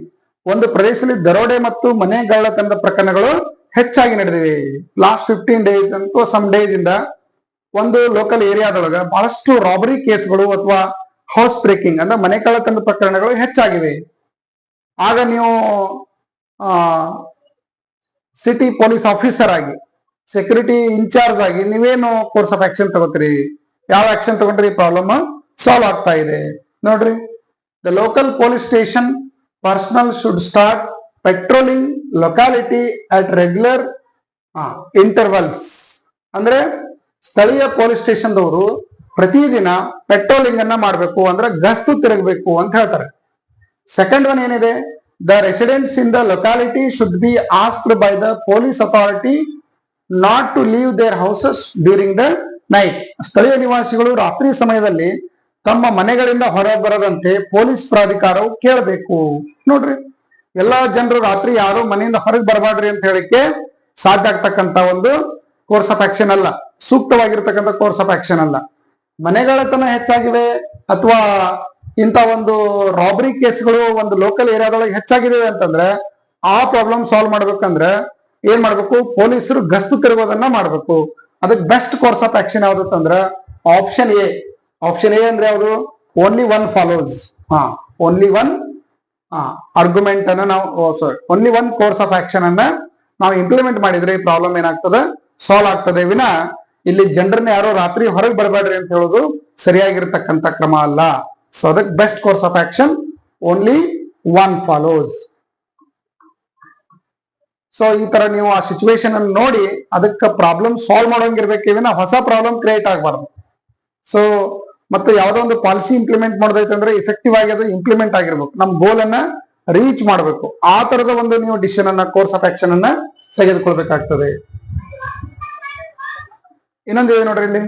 ಒಂದು ಪ್ರದೇಶದಲ್ಲಿ ದರೋಡೆ ಮತ್ತು ಮನೆಗಳ್ಳತನದ ಪ್ರಕರಣಗಳು ಹೆಚ್ಚಾಗಿ ನಡೆದಿವೆ. ಲಾಸ್ಟ್ 15 ಡೇಸ್ ಅಂತೂ ಸಮ್ ಡೇಸ್ ಇಂದ ಒಂದು ಲೋಕಲ್ ಏರಿಯಾದೊಳಗ ಬಹಳಷ್ಟು ರಾಬರಿ ಕೇಸ್ಗಳು ಅಥವಾ ಹೌಸ್ ಬ್ರೇಕಿಂಗ್ ಅಂದ್ರೆ ಮನೆ ಕಳ್ಳತನದ ಪ್ರಕರಣಗಳು ಹೆಚ್ಚಾಗಿವೆ. ಆಗ ನೀವು ಸಿಟಿ ಪೊಲೀಸ್ ಆಫೀಸರ್ ಆಗಿ, ಸೆಕ್ಯೂರಿಟಿ ಇನ್ಚಾರ್ಜ್ ಆಗಿ ನೀವೇನು ಕೋರ್ಸ್ ಆಫ್ ಆಕ್ಷನ್ ತಗೋತೀರಿ? ಯಾವ ಆಕ್ಷನ್ ತಗೊಂಡ್ರೆ ಈ ಪ್ರಾಬ್ಲಮ್ ಸಾಲ್ವ್ ಆಗ್ತಾ ಇದೆ? ನೋಡ್ರಿ, the local police station personnel should start patrolling locality at regular intervals. ಅಂದ್ರೆ ಸ್ಥಳೀಯ ಪೊಲೀಸ್ ಸ್ಟೇಷನ್ ದವರು ಪ್ರತಿದಿನ ಪೆಟ್ರೋಲಿಂಗ್ ಅನ್ನ ಮಾಡಬೇಕು, ಅಂದ್ರೆ ಗಸ್ತು ತಿರುಗಬೇಕು ಅಂತ ಹೇಳ್ತಾರೆ. ಸೆಕೆಂಡ್ ಒನ್ ಏನಿದೆ, the residents in the locality should be asked by the police authority not to leave their houses during the night. ಸ್ಥಳೀಯ ನಿವಾಸಿಗಳು ರಾತ್ರಿ ಸಮಯದಲ್ಲಿ ತಮ್ಮ ಮನೆಗಳಿಂದ ಹೊರ ಬರದಂತೆ ಪೊಲೀಸ್ ಪ್ರಾಧಿಕಾರವು ಕೇಳಬೇಕು. ನೋಡ್ರಿ, ಎಲ್ಲಾ ಜನರು ರಾತ್ರಿ ಯಾರು ಮನೆಯಿಂದ ಹೊರಗೆ ಬರಬಾರ್ರಿ ಅಂತ ಹೇಳಿಕ್ಕೆ ಸಾಧ್ಯ ಆಗ್ತಕ್ಕಂತ ಒಂದು ಕೋರ್ಸ್ ಆಫ್ ಆಕ್ಷನ್ ಅಲ್ಲ, ಸೂಕ್ತವಾಗಿರ್ತಕ್ಕಂಥ ಕೋರ್ಸ್ ಆಫ್ ಆಕ್ಷನ್ ಅಲ್ಲ. ಮನೆಗಳತನ ಹೆಚ್ಚಾಗಿವೆ ಅಥವಾ ಇಂಥ ಒಂದು ರಾಬರಿ ಕೇಸ್ಗಳು ಒಂದು ಲೋಕಲ್ ಏರಿಯಾದೊಳಗೆ ಹೆಚ್ಚಾಗಿದೆ ಅಂತಂದ್ರೆ ಆ ಪ್ರಾಬ್ಲಮ್ ಸಾಲ್ವ್ ಮಾಡ್ಬೇಕಂದ್ರೆ ಏನ್ ಮಾಡ್ಬೇಕು, ಪೊಲೀಸರು ಗಸ್ತು ತಿರುಗೋದನ್ನ ಮಾಡ್ಬೇಕು. ಅದಕ್ಕೆ ಬೆಸ್ಟ್ ಕೋರ್ಸ್ ಆಫ್ ಆಕ್ಷನ್ ಯಾವ್ದಂದ್ರ ಆಪ್ಷನ್ ಎ. ಆಪ್ಷನ್ ಎ ಅಂದ್ರೆ ಯಾವುದು? Only one follows. Only one argument ಅನ್ನ ನಾವು only one course of action ಅನ್ನ ನಾವು ಇಂಪ್ಲಿಮೆಂಟ್ ಮಾಡಿದ್ರೆ ಈ ಪ್ರಾಬ್ಲಮ್ ಏನಾಗ್ತದೆ, ಸಾಲ್ವ್ ಆಗ್ತದೆ. ವಿನ ಇಲ್ಲಿ ಜನರನ್ನ ಯಾರೋ ರಾತ್ರಿ ಹೊರಗೆ ಬರಬೇಡ್ರಿ ಅಂತ ಹೇಳೋದು ಸರಿಯಾಗಿರ್ತಕ್ಕಂಥ ಕ್ರಮ ಅಲ್ಲ. ಸೊ ಅದಕ್ಕೆ best course of action only one follows. So ಈ ತರ ನೀವು ಆ ಸಿಚುವೇಶನ್ ಅನ್ನು ನೋಡಿ ಅದಕ್ಕೆ ಪ್ರಾಬ್ಲಮ್ ಸಾಲ್ವ್ ಮಾಡೋಂಗಿರ್ಬೇಕು, ವಿನ ಹೊಸ ಪ್ರಾಬ್ಲಮ್ ಕ್ರಿಯೇಟ್ ಆಗಬಾರ್ದು. ಸೊ ಮತ್ತೆ ಯಾವ್ದೋ ಒಂದು ಪಾಲಿಸಿ ಇಂಪ್ಲಿಮೆಂಟ್ ಮಾಡೋದೈತೆ ಅಂದ್ರೆ ಇಫೆಕ್ಟಿವ್ ಆಗಿ ಅದು ಇಂಪ್ಲಿಮೆಂಟ್ ಆಗಿರ್ಬೇಕು, ನಮ್ ಗೋಲ್ ಅನ್ನ ರೀಚ್ ಮಾಡಬೇಕು. ಆ ತರದ ಒಂದು ನೀವು ಡಿಸಿಷನ್ ಅನ್ನ, ಕೋರ್ಸ್ ಆಫ್ ಆಕ್ಷನ್ ಅನ್ನ ತೆಗೆದುಕೊಳ್ಬೇಕಾಗ್ತದೆ. ಇನ್ನೊಂದು ಇದೆ ನೋಡ್ರಿ, ಇಲ್ಲಿ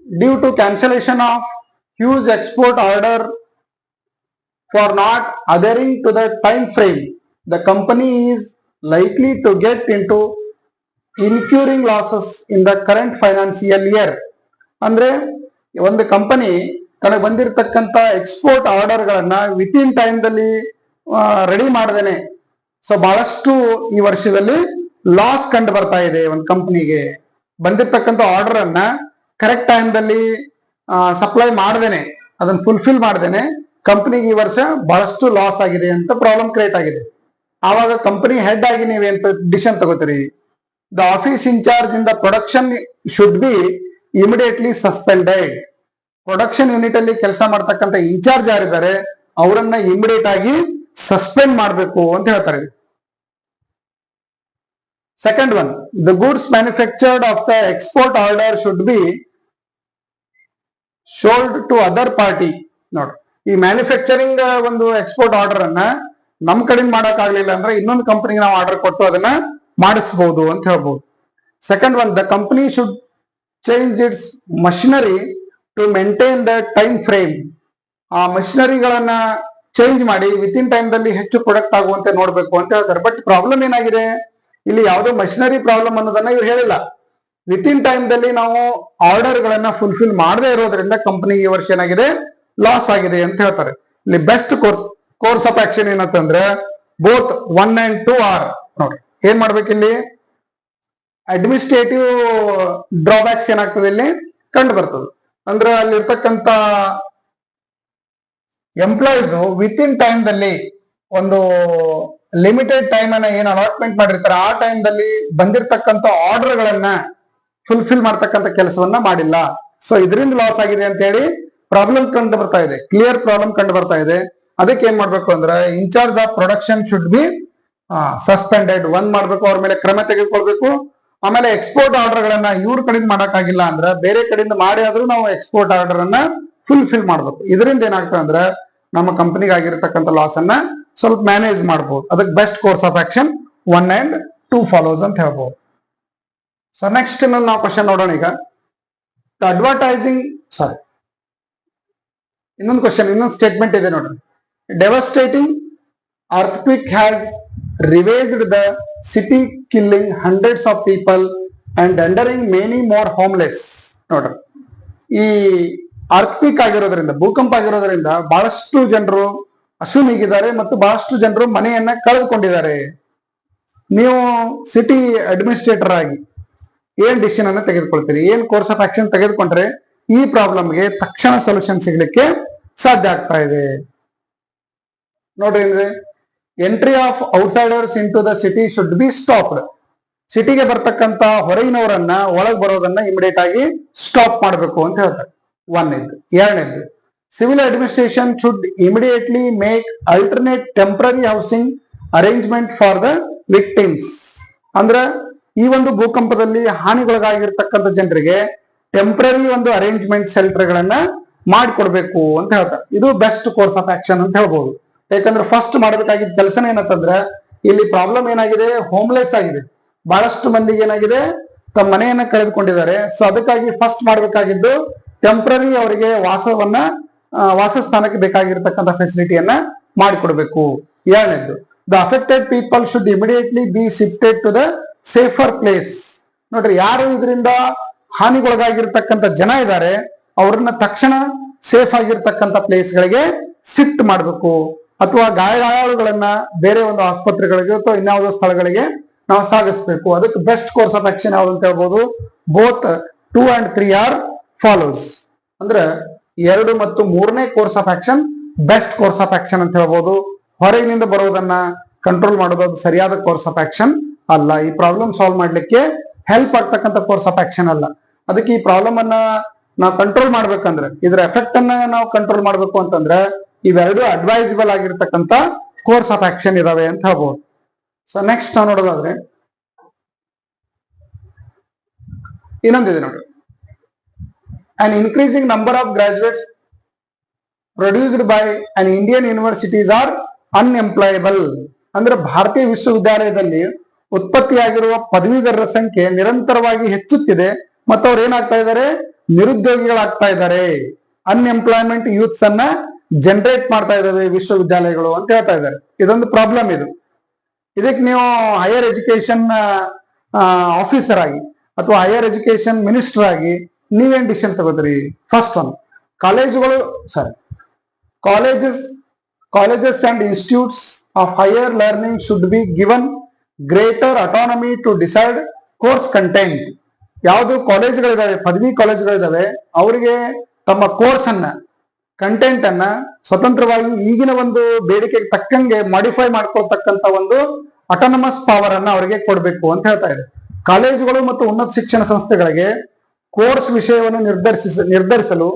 due to cancellation of huge export order for not adhering to the time frame, the company is likely to get in to incurring losses in the current financial year. ಅಂದ್ರೆ ಒಂದು company ತನಗೆ ಬಂದಿರತಕ್ಕಂತ export order ಗಳನ್ನ within time ದಲ್ಲಿ ready ಮಾಡದೇನೆ, ಸೊ ಬಹಳಷ್ಟು ಈ ವರ್ಷದಲ್ಲಿ ಲಾಸ್ ಕಂಡು ಬರ್ತಾ ಇದೆ. ಒಂದು ಕಂಪನಿಗೆ ಬಂದಿರತಕ್ಕಂತ ಆರ್ಡರ್ ಅನ್ನ ಕರೆಕ್ಟ್ ಟೈಮ್ ದಲ್ಲಿ ಸಪ್ಲೈ ಮಾಡದೇನೆ, ಅದನ್ನ ಫುಲ್ಫಿಲ್ ಮಾಡದೇನೆ ಕಂಪನಿಗೆ ಈ ವರ್ಷ ಬಹಳಷ್ಟು ಲಾಸ್ ಆಗಿದೆ ಅಂತ ಪ್ರಾಬ್ಲಮ್ ಕ್ರಿಯೇಟ್ ಆಗಿದೆ. ಆವಾಗ ಕಂಪನಿ ಹೆಡ್ ಆಗಿ ನೀವೇಂತ ಡಿಸಿಷನ್ ತಗೋತೀರಿ? The office in charge in the production should be immediately suspended. Production unit ಅಲ್ಲಿ ಕೆಲಸ ಮಾಡ್ತಕ್ಕಂಥ ಇನ್ಚಾರ್ಜ್ ಯಾರಿದ್ದಾರೆ ಅವರನ್ನ ಇಮಿಡಿಯೇಟ್ ಆಗಿ ಸಸ್ಪೆಂಡ್ ಮಾಡಬೇಕು ಅಂತ ಹೇಳ್ತಾರೆ. Second one, the goods manufactured of the export order should be sold to other party. ನೋಡ್ರಿ, ಈ ಮ್ಯಾನುಫ್ಯಾಕ್ಚರಿಂಗ್ ಒಂದು ಎಕ್ಸ್ಪೋರ್ಟ್ ಆರ್ಡರ್ ಅನ್ನ ನಮ್ ಕಡೆಯಿಂದ ಮಾಡಕ್ ಆಗ್ಲಿಲ್ಲ ಅಂದ್ರೆ ಇನ್ನೊಂದು ಕಂಪನಿಗೆ ನಾವು ಆರ್ಡರ್ ಕೊಟ್ಟು ಅದನ್ನ ಮಾಡಿಸಬಹುದು ಅಂತ ಹೇಳ್ಬಹುದು. Second one, the company should change its machinery to maintain the time frame. ಆ ಮಷಿನರಿಗಳನ್ನ ಚೇಂಜ್ ಮಾಡಿ ವಿತಿನ್ ಟೈಮ್ ದಲ್ಲಿ ಹೆಚ್ಚು ಪ್ರೊಡಕ್ಟ್ ಆಗುವಂತೆ ನೋಡ್ಬೇಕು ಅಂತ ಹೇಳ್ತಾರೆ. ಬಟ್ ಪ್ರಾಬ್ಲಮ್ ಏನಾಗಿದೆ, ಇಲ್ಲಿ ಯಾವುದೋ ಮಷಿನರಿ ಪ್ರಾಬ್ಲಮ್ ಅನ್ನೋದನ್ನ ಇವ್ರು ಹೇಳಿಲ್ಲ. ವಿತಿನ್ ಟೈಮ್ ದಲ್ಲಿ ನಾವು ಆರ್ಡರ್ ಗಳನ್ನ ಫುಲ್ಫಿಲ್ ಮಾಡದೇ ಇರೋದ್ರಿಂದ ಕಂಪನಿ ಈ ವರ್ಷ ಏನಾಗಿದೆ, ಲಾಸ್ ಆಗಿದೆ ಅಂತ ಹೇಳ್ತಾರೆ. ಇಲ್ಲಿ ಬೆಸ್ಟ್ ಕೋರ್ಸ್ ಆಫ್ ಆಕ್ಷನ್ ಏನಂತಂದ್ರೆ ಬೋತ್ 1 and 2 ಆರ್. ನೋಡ್ರಿ, ಏನ್ ಮಾಡ್ಬೇಕು ಇಲ್ಲಿ, ಅಡ್ಮಿನಿಸ್ಟ್ರೇಟಿವ್ ಡ್ರಾಬ್ಯಾಕ್ಸ್ ಏನಾಗ್ತದೆ ಇಲ್ಲಿ ಕಂಡು ಬರ್ತದೆ. ಅಂದ್ರೆ ಅಲ್ಲಿರ್ತಕ್ಕಂಥ ಎಂಪ್ಲಾಯೀಸ್ ವಿತಿನ್ ಟೈಮ್ ದಲ್ಲಿ ಒಂದು ಲಿಮಿಟೆಡ್ ಟೈಮ್ ಅನ್ನ ಏನ್ ಅಲಾಟ್ಮೆಂಟ್ ಮಾಡಿರ್ತಾರೆ ಆ ಟೈಮ್ ದಲ್ಲಿ ಬಂದಿರತಕ್ಕಂತ ಆರ್ಡರ್ ಗಳನ್ನ ಫುಲ್ಫಿಲ್ ಮಾಡ್ತಕ್ಕಂಥ ಕೆಲಸವನ್ನ ಮಾಡಿಲ್ಲ. ಸೊ ಇದರಿಂದ ಲಾಸ್ ಆಗಿದೆ ಅಂತ ಹೇಳಿ ಪ್ರಾಬ್ಲಮ್ ಕಂಡು ಬರ್ತಾ ಇದೆ, ಕ್ಲಿಯರ್ ಪ್ರಾಬ್ಲಮ್ ಕಂಡು ಬರ್ತಾ ಇದೆ. ಅದಕ್ಕೆ ಏನ್ ಮಾಡ್ಬೇಕು ಅಂದ್ರೆ in charge of production should be suspended. ಒಂದ್ ಮಾಡ್ಬೇಕು, ಅವ್ರ ಮೇಲೆ ಕ್ರಮ ತೆಗೆದುಕೊಳ್ಬೇಕು. ಆಮೇಲೆ ಎಕ್ಸ್ಪೋರ್ಟ್ ಆರ್ಡರ್ ಗಳನ್ನ ಇವ್ರ ಕಡೆಯಿಂದ ಮಾಡಕ್ಕಾಗಿಲ್ಲ ಅಂದ್ರೆ ಬೇರೆ ಕಡೆಯಿಂದ ಮಾಡಿ ಆದ್ರೂ ನಾವು ಎಕ್ಸ್ಪೋರ್ಟ್ ಆರ್ಡರ್ ಅನ್ನ ಫುಲ್ಫಿಲ್ ಮಾಡ್ಬೇಕು. ಇದರಿಂದ ಏನಾಗ್ತದೆ ಅಂದ್ರೆ ನಮ್ಮ ಕಂಪನಿಗೆ ಆಗಿರತಕ್ಕಂಥ ಲಾಸ್ ಅನ್ನ ಸ್ವಲ್ಪ ಮ್ಯಾನೇಜ್ ಮಾಡಬಹುದು. ಅದಕ್ಕೆ best course of action 1 and 2 follows ಅಂತ ಹೇಳ್ಬಹುದು. ಸೊ ನೆಕ್ಸ್ಟ್ ನಾವು ಕ್ವಶನ್ ನೋಡೋಣ. ಈಗ ಅಡ್ವರ್ಟೈಸಿಂಗ್ ಇನ್ನೊಂದು ಕ್ವಶನ್, ಇನ್ನೊಂದು ಸ್ಟೇಟ್ಮೆಂಟ್ ಇದೆ ನೋಡ್ರಿ. Devastating earthquake has ravaged the city, killing hundreds of people and rendering many more homeless. ನೋಡ್ರಿ, ಈ ಅರ್ಥಕ್ವಿಕ್ ಆಗಿರೋದ್ರಿಂದ, ಭೂಕಂಪ ಆಗಿರೋದ್ರಿಂದ ಬಹಳಷ್ಟು ಜನರು ಅಸುನೀಗಿದ್ದಾರೆ ಮತ್ತು ಬಹಳಷ್ಟು ಜನರು ಮನೆಯನ್ನ ಕಳೆದುಕೊಂಡಿದ್ದಾರೆ. ನೀವು ಸಿಟಿ ಅಡ್ಮಿನಿಸ್ಟ್ರೇಟರ್ ಆಗಿ ಏನ್ ಡಿಸಿಷನ್ ಅನ್ನ ತೆಗೆದುಕೊಳ್ತೀರಿ, ಏನ್ ಕೋರ್ಸ್ ಆಫ್ ಆಕ್ಷನ್ ತೆಗೆದುಕೊಂಡ್ರೆ ಈ ಪ್ರಾಬ್ಲಮ್ಗೆ ತಕ್ಷಣ ಸೊಲ್ಯೂಷನ್ ಸಿಗ್ಲಿಕ್ಕೆ ಸಾಧ್ಯ ಆಗ್ತಾ ಇದೆ? ನೋಡ್ರಿ, entry of outsiders into the city should be stopped. ಸಿಟಿಗೆ ಬರ್ತಕ್ಕಂತ ಹೊರಗಿನವರನ್ನ ಒಳಗ್ ಬರೋದನ್ನ ಇಮಿಡಿಯೇಟ್ ಆಗಿ ಸ್ಟಾಪ್ ಮಾಡಬೇಕು ಅಂತ ಹೇಳ್ತಾರೆ. ಒಂದನೇದು. ಎರಡನೇದು, civil administration should immediately make alternate temporary housing arrangement for the victims. ಅಂದ್ರ ಈ ಒಂದು ಭೂಕಂಪದಲ್ಲಿ ಹಾನಿಗೊಳಗಾಗಿರ್ತಕ್ಕಂಥ ಜನರಿಗೆ ಟೆಂಪರರಿ ಒಂದು ಅರೇಂಜ್ಮೆಂಟ್ ಶೆಲ್ಟರ್ ಗಳನ್ನ ಮಾಡಿಕೊಡ್ಬೇಕು ಅಂತ ಹೇಳ್ತಾರೆ. ಇದು ಬೆಸ್ಟ್ ಕೋರ್ಸ್ ಆಫ್ ಆಕ್ಷನ್ ಅಂತ ಹೇಳ್ಬೋದು. ಯಾಕಂದ್ರೆ ಫಸ್ಟ್ ಮಾಡಬೇಕಾಗಿದ್ದ ಕೆಲಸನ ಏನಂತಂದ್ರೆ ಇಲ್ಲಿ ಪ್ರಾಬ್ಲಮ್ ಏನಾಗಿದೆ, ಹೋಮ್ಲೆಸ್ ಆಗಿದೆ. ಬಹಳಷ್ಟು ಮಂದಿಗೆ ಏನಾಗಿದೆ, ತಮ್ಮ ಮನೆಯನ್ನ ಕಳೆದುಕೊಂಡಿದ್ದಾರೆ. ಸೊ ಅದಕ್ಕಾಗಿ ಫಸ್ಟ್ ಮಾಡಬೇಕಾಗಿದ್ದು ಟೆಂಪರರಿ ಅವರಿಗೆ ವಾಸಸ್ಥಾನಕ್ಕೆ ಬೇಕಾಗಿರ್ತಕ್ಕಂಥ ಫೆಸಿಲಿಟಿಯನ್ನ ಮಾಡಿಕೊಡ್ಬೇಕು. ಎರಡನೇದು, the affected people should immediately be shifted to the safer place. ನೋಡ್ರಿ, ಯಾರು ಇದರಿಂದ ಹಾನಿಗೊಳಗಾಗಿರ್ತಕ್ಕಂಥ ಜನ ಇದ್ದಾರೆ ಅವ್ರನ್ನ ತಕ್ಷಣ ಸೇಫ್ ಆಗಿರ್ತಕ್ಕಂಥ ಪ್ಲೇಸ್ ಗಳಿಗೆ ಶಿಫ್ಟ್ ಮಾಡಬೇಕು. ಅಥವಾ ಗಾಯಾಳುಗಳನ್ನ ಬೇರೆ ಒಂದು ಆಸ್ಪತ್ರೆಗಳಿಗೆ ಅಥವಾ ಇನ್ಯಾವುದೋ ಸ್ಥಳಗಳಿಗೆ ನಾವು ಸಾಗಿಸ್ಬೇಕು. ಅದಕ್ಕೆ ಬೆಸ್ಟ್ ಕೋರ್ಸ್ ಆಫ್ ಆಕ್ಷನ್ ಯಾವ್ದು ಅಂತ ಹೇಳ್ಬೋದು, ಬೋತ್ 2 and 3 ಆರ್ ಫಾಲೋಸ್. ಅಂದ್ರೆ 2 ಮತ್ತು 3ನೇ course of action best course of action ಅಂತ ಹೇಳ್ಬೋದು. ಹೊರಗಿನಿಂದ ಬರೋದನ್ನ ಕಂಟ್ರೋಲ್ ಮಾಡೋದು ಅದು ಸರಿಯಾದ ಕೋರ್ಸ್ ಆಫ್ ಆಕ್ಷನ್ ಅಲ್ಲ. ಈ ಪ್ರಾಬ್ಲಮ್ ಸಾಲ್ವ್ ಮಾಡ್ಲಿಕ್ಕೆ ಹೆಲ್ಪ್ ಆಗ್ತಕ್ಕಂಥ ಕೋರ್ಸ್ ಆಫ್ ಆಕ್ಷನ್ ಅಲ್ಲ. ಅದಕ್ಕೆ ಈ ಪ್ರಾಬ್ಲಮ್ ಅನ್ನ ನಾವು ಕಂಟ್ರೋಲ್ ಮಾಡ್ಬೇಕಂದ್ರೆ, ಇದರ ಎಫೆಕ್ಟ್ ಅನ್ನ ನಾವು ಕಂಟ್ರೋಲ್ ಮಾಡ್ಬೇಕು ಅಂತಂದ್ರೆ ಇವೆರಡು ಅಡ್ವೈಸಬಲ್ ಆಗಿರ್ತಕ್ಕಂಥ ಕೋರ್ಸ್ ಆಫ್ ಆಕ್ಷನ್ ಇದಾವೆ ಅಂತ ಹೇಳ್ಬೋದು. ಸೊ ನೆಕ್ಸ್ಟ್ ನಾವು ನೋಡೋದಾದ್ರೆ ಇನ್ನೊಂದಿದೆ ನೋಡ್ರಿ. An increasing number of graduates produced by an Indian universities are unemployable. ಅಂದ್ರೆ ಭಾರತೀಯ ವಿಶ್ವವಿದ್ಯಾಲಯದಲ್ಲಿ ಉತ್ಪತ್ತಿಯಾಗಿರುವ ಪದವೀಧರರ ಸಂಖ್ಯೆ ನಿರಂತರವಾಗಿ ಹೆಚ್ಚುತ್ತಿದೆ ಮತ್ತು ಅವ್ರು ಏನಾಗ್ತಾ ಇದ್ದಾರೆ, ನಿರುದ್ಯೋಗಿಗಳಾಗ್ತಾ ಇದ್ದಾರೆ. ಅನ್ಎಂಪ್ಲಾಯ್ಮೆಂಟ್ ಯೂತ್ಸ್ ಅನ್ನ ಜನರೇಟ್ ಮಾಡ್ತಾ ಇದಾವೆ ವಿಶ್ವವಿದ್ಯಾಲಯಗಳು ಅಂತ ಹೇಳ್ತಾ ಇದ್ದಾರೆ. ಇದೊಂದು ಪ್ರಾಬ್ಲಮ್. ಇದಕ್ಕೆ ನೀವು ಹೈಯರ್ ಎಜುಕೇಶನ್ ಆಫೀಸರ್ ಆಗಿ ಅಥವಾ ಹೈಯರ್ ಎಜುಕೇಶನ್ ಮಿನಿಸ್ಟರ್ ಆಗಿ ನೀವೇನ್ ಡಿಸಿಷನ್ ತಗೋದ್ರಿ? First one, colleges and institutes of higher learning should be given greater autonomy to decide course content. ಯಾವುದು ಕಾಲೇಜ್ಗಳಿದಾವೆ, ಪದವಿ ಕಾಲೇಜ್ಗಳಿದಾವೆ, ಅವರಿಗೆ ತಮ್ಮ ಕೋರ್ಸ್ ಅನ್ನ, ಕಂಟೆಂಟ್ ಅನ್ನ ಸ್ವತಂತ್ರವಾಗಿ ಈಗಿನ ಒಂದು ಬೇಡಿಕೆಗೆ ತಕ್ಕಂಗೆ ಮಾಡಿಫೈ ಮಾಡ್ಕೊಳ್ತಕ್ಕಂತ ಒಂದು ಅಟಾನಮಸ್ ಪವರ್ ಅನ್ನ ಅವರಿಗೆ ಕೊಡಬೇಕು ಅಂತ ಹೇಳ್ತಾ ಇದೆ. ಕಾಲೇಜುಗಳು ಮತ್ತು ಉನ್ನತ ಶಿಕ್ಷಣ ಸಂಸ್ಥೆಗಳಿಗೆ ಕೋರ್ಸ್ ವಿಷಯವನ್ನು ನಿರ್ಧರಿಸಲು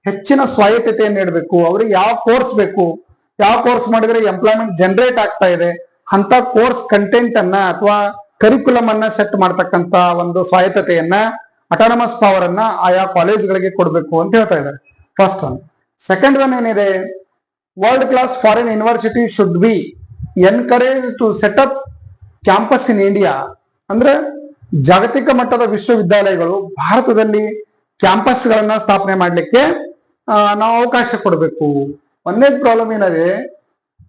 ಹೆಚ್ಚಿನ ಸ್ವಾಯತ್ತತೆಯನ್ನು ನೀಡಬೇಕು. ಅವರಿಗೆ ಯಾವ ಕೋರ್ಸ್ ಬೇಕು, ಯಾವ ಕೋರ್ಸ್ ಮಾಡಿದ್ರೆ ಎಂಪ್ಲಾಯ್ಮೆಂಟ್ ಜನರೇಟ್ ಆಗ್ತಾ ಇದೆ ಅಂತ ಕೋರ್ಸ್ ಕಂಟೆಂಟ್ ಅನ್ನ ಅಥವಾ ಕರಿಕ್ಯುಲಮ್ ಅನ್ನ ಸೆಟ್ ಮಾಡ್ತಕ್ಕಂತ ಒಂದು ಸ್ವಾಯತ್ತತೆಯನ್ನ, ಅಟಾನಮಸ್ ಪವರ್ ಅನ್ನ ಆಯಾ ಕಾಲೇಜ್ಗಳಿಗೆ ಕೊಡಬೇಕು ಅಂತ ಹೇಳ್ತಾ ಇದ್ದಾರೆ. First one. ಸೆಕೆಂಡ್ ಒನ್ ಏನಿದೆ, world class foreign university should be encourage to set up campus in India. ಅಂದ್ರೆ ಜಾಗತಿಕ ಮಟ್ಟದ ವಿಶ್ವವಿದ್ಯಾಲಯಗಳು ಭಾರತದಲ್ಲಿ ಕ್ಯಾಂಪಸ್ ಗಳನ್ನ ಸ್ಥಾಪನೆ ಮಾಡಲಿಕ್ಕೆ ನಾವು ಅವಕಾಶ ಕೊಡಬೇಕು. ಒಂದೇದು ಪ್ರಾಬ್ಲಮ್ ಏನಿದೆ,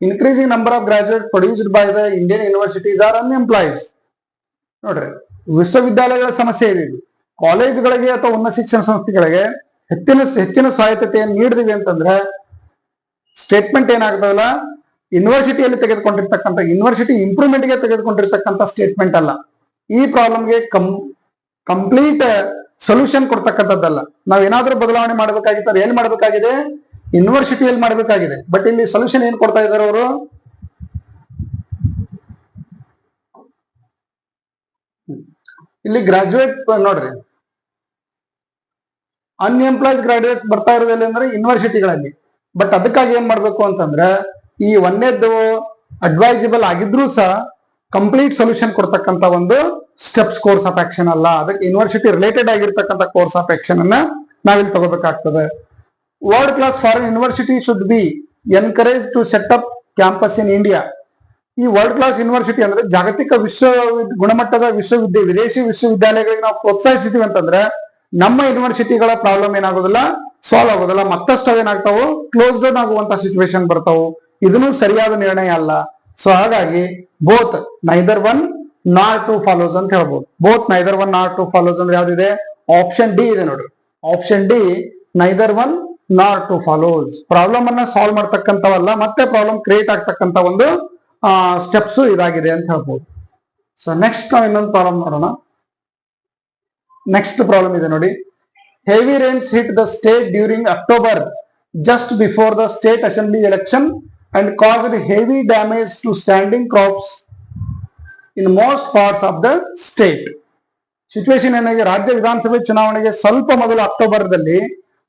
increasing number of graduate produced by the Indian universities are unemploys. ನೋಡ್ರಿ, ವಿಶ್ವವಿದ್ಯಾಲಯಗಳ ಸಮಸ್ಯೆ ಇದೆ. ಕಾಲೇಜ್ಗಳಿಗೆ ಅಥವಾ ಉನ್ನತ ಶಿಕ್ಷಣ ಸಂಸ್ಥೆಗಳಿಗೆ ಹೆಚ್ಚಿನ ಸ್ವಾಯತ್ತತೆಯನ್ನು ನೀಡಿದೀವಿ ಅಂತಂದ್ರೆ ಸ್ಟೇಟ್ಮೆಂಟ್ ಏನಾಗ್ತದಲ್ಲ, ಯೂನಿವರ್ಸಿಟಿಯಲ್ಲಿ ತೆಗೆದುಕೊಂಡಿರ್ತಕ್ಕಂಥ ಯೂನಿವರ್ಸಿಟಿ ಇಂಪ್ರೂವ್ಮೆಂಟ್ಗೆ ತೆಗೆದುಕೊಂಡಿರ್ತಕ್ಕಂಥ ಸ್ಟೇಟ್ಮೆಂಟ್ ಅಲ್ಲ. ಈ ಪ್ರಾಬ್ಲಮ್ಗೆ ಕಂಪ್ಲೀಟ್ ಸೊಲ್ಯೂಷನ್ ಕೊಡ್ತಕ್ಕಂಥದ್ದಲ್ಲ. ನಾವೇನಾದ್ರೂ ಬದಲಾವಣೆ ಮಾಡಬೇಕಾಗಿತ್ತು, ಅದು ಎಲ್ಲಿ ಮಾಡಬೇಕಾಗಿದೆ, ಯೂನಿವರ್ಸಿಟಿಯಲ್ಲಿ ಮಾಡಬೇಕಾಗಿದೆ. ಬಟ್ ಇಲ್ಲಿ ಸೊಲ್ಯೂಷನ್ ಏನ್ ಕೊಡ್ತಾ ಇದ್ದಾರೆ ಅವರು, ಇಲ್ಲಿ ಗ್ರಾಜುಯೇಟ್ ನೋಡ್ರಿ, ಅನ್ಎಂಪ್ಲಾಯ್ಡ್ ಗ್ರಾಜುಯೇಟ್ಸ್ ಬರ್ತಾ ಇರೋದಿಲ್ಲ ಅಂದ್ರೆ ಯೂನಿವರ್ಸಿಟಿಗಳಲ್ಲಿ. ಬಟ್ ಅದಕ್ಕಾಗಿ ಏನ್ ಮಾಡ್ಬೇಕು ಅಂತಂದ್ರೆ, ಈ ಒಂದೇದ್ದು ಅಡ್ವೈಸಬಲ್ ಆಗಿದ್ರೂ ಸಹ ಕಂಪ್ಲೀಟ್ ಸೊಲ್ಯೂಷನ್ ಕೊಡ್ತಕ್ಕಂಥ ಒಂದು ಸ್ಟೆಪ್ಸ್ ಕೋರ್ಸ್ ಆಫ್ ಆಕ್ಷನ್ ಅಲ್ಲ. ಅದಕ್ಕೆ ಯೂನಿವರ್ಸಿಟಿ ರಿಲೇಟೆಡ್ ಆಗಿರ್ತಕ್ಕಂಥ ಕೋರ್ಸ್ ಆಫ್ ಆಕ್ಷನ್ ಅನ್ನ ನಾವಿಲ್ಲಿ ತಗೋಬೇಕಾಗ್ತದೆ. World class foreign university should be encourage to set up campus in India. ಈ ವರ್ಲ್ಡ್ ಕ್ಲಾಸ್ ಯೂನಿವರ್ಸಿಟಿ ಅಂದ್ರೆ ಜಾಗತಿಕ ಗುಣಮಟ್ಟದ ವಿದೇಶಿ ವಿಶ್ವವಿದ್ಯಾಲಯಗಳಿಗೆ ನಾವು ಪ್ರೋತ್ಸಾಹಿಸಿದೀವಿ ಅಂತಂದ್ರೆ ನಮ್ಮ ಯೂನಿವರ್ಸಿಟಿಗಳ ಪ್ರಾಬ್ಲಮ್ ಏನಾಗೋದಿಲ್ಲ, ಸಾಲ್ವ್ ಆಗೋದಿಲ್ಲ. ಮತ್ತಷ್ಟು ಅವೇನಾಗ್ತಾವು, ಕ್ಲೋಸ್ ಡೌನ್ ಆಗುವಂತ ಸಿಚುವೇಶನ್ ಬರ್ತಾವು. ಇದನ್ನು ಸರಿಯಾದ ನಿರ್ಣಯ ಅಲ್ಲ. ಸೊ ಹಾಗಾಗಿ both neither one not two follows ಅಂತ ಹೇಳ್ಬೋದು. Both neither one not two follows ಅಂದ್ರೆ ಯಾವ್ದಿದೆ, ಆಪ್ಷನ್ ಡಿ ಇದೆ ನೋಡ್ರಿ. Option D neither one not two follows. Problem ಅನ್ನ ಸಾಲ್ವ್ ಮಾಡ್ತಕ್ಕಂಥವಲ್ಲ, ಮತ್ತೆ ಪ್ರಾಬ್ಲಮ್ ಕ್ರಿಯೇಟ್ ಆಗ್ತಕ್ಕಂಥ ಒಂದು ಸ್ಟೆಪ್ಸ್ ಇದಾಗಿದೆ ಅಂತ ಹೇಳ್ಬೋದು. ಸೊ ನೆಕ್ಸ್ಟ್ ನಾವು ಇನ್ನೊಂದು ಪ್ರಾಬ್ಲಮ್ ನೋಡೋಣ. ನೆಕ್ಸ್ಟ್ ಪ್ರಾಬ್ಲಮ್ ಇದೆ ನೋಡಿ, heavy rains hit the state during October just before the state assembly election and caused heavy damage to standing crops in most parts of the state. Situation ಏನಾಗಿ, ರಾಜ್ಯ ವಿಧಾನಸಭೆ ಚುನಾವಣೆಗೆ ಸ್ವಲ್ಪ ಮೊದಲು ಅಕ್ಟೋಬರ್ದಲ್ಲಿ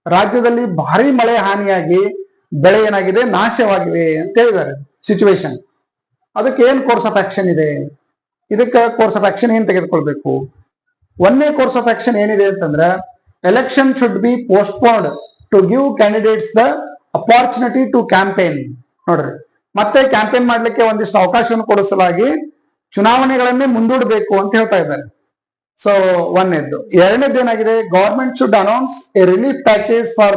ರಾಜ್ಯದಲ್ಲಿ ಭಾರಿ ಮಳೆ ಹಾನಿಯಾಗಿ ಬೆಳೆ ಏನಾಗಿದೆ, ನಾಶವಾಗಿವೆ ಅಂತ ಹೇಳಿದ್ದಾರೆ ಸಿಚುವೇಶನ್. ಅದಕ್ಕೆ ಏನ್ ಕೋರ್ಸ್ ಆಫ್ ಆಕ್ಷನ್ ಇದೆ, ಇದಕ್ಕೆ ಕೋರ್ಸ್ ಆಫ್ ಆಕ್ಷನ್ ಏನ್ ತೆಗೆದುಕೊಳ್ಬೇಕು. ಒಂದೇ ಕೋರ್ಸ್ ಆಫ್ ಆಕ್ಷನ್ ಏನಿದೆ ಅಂತಂದ್ರೆ, election should be postponed to give candidates the opportunity to campaign. ನೋಡ್ರಿ, ಮತ್ತೆ ಕ್ಯಾಂಪೇನ್ ಮಾಡ್ಲಿಕ್ಕೆ ಒಂದಿಷ್ಟು ಅವಕಾಶವನ್ನು ಕೊಡಿಸಲಾಗಿ ಚುನಾವಣೆಗಳನ್ನೇ ಮುಂದೂಡಬೇಕು ಅಂತ ಹೇಳ್ತಾ ಇದ್ದಾರೆ. ಸೊ ಒಂದೇದ್ದು. ಎರಡನೇದ್ದು ಏನಾಗಿದೆ, government should announce A relief package for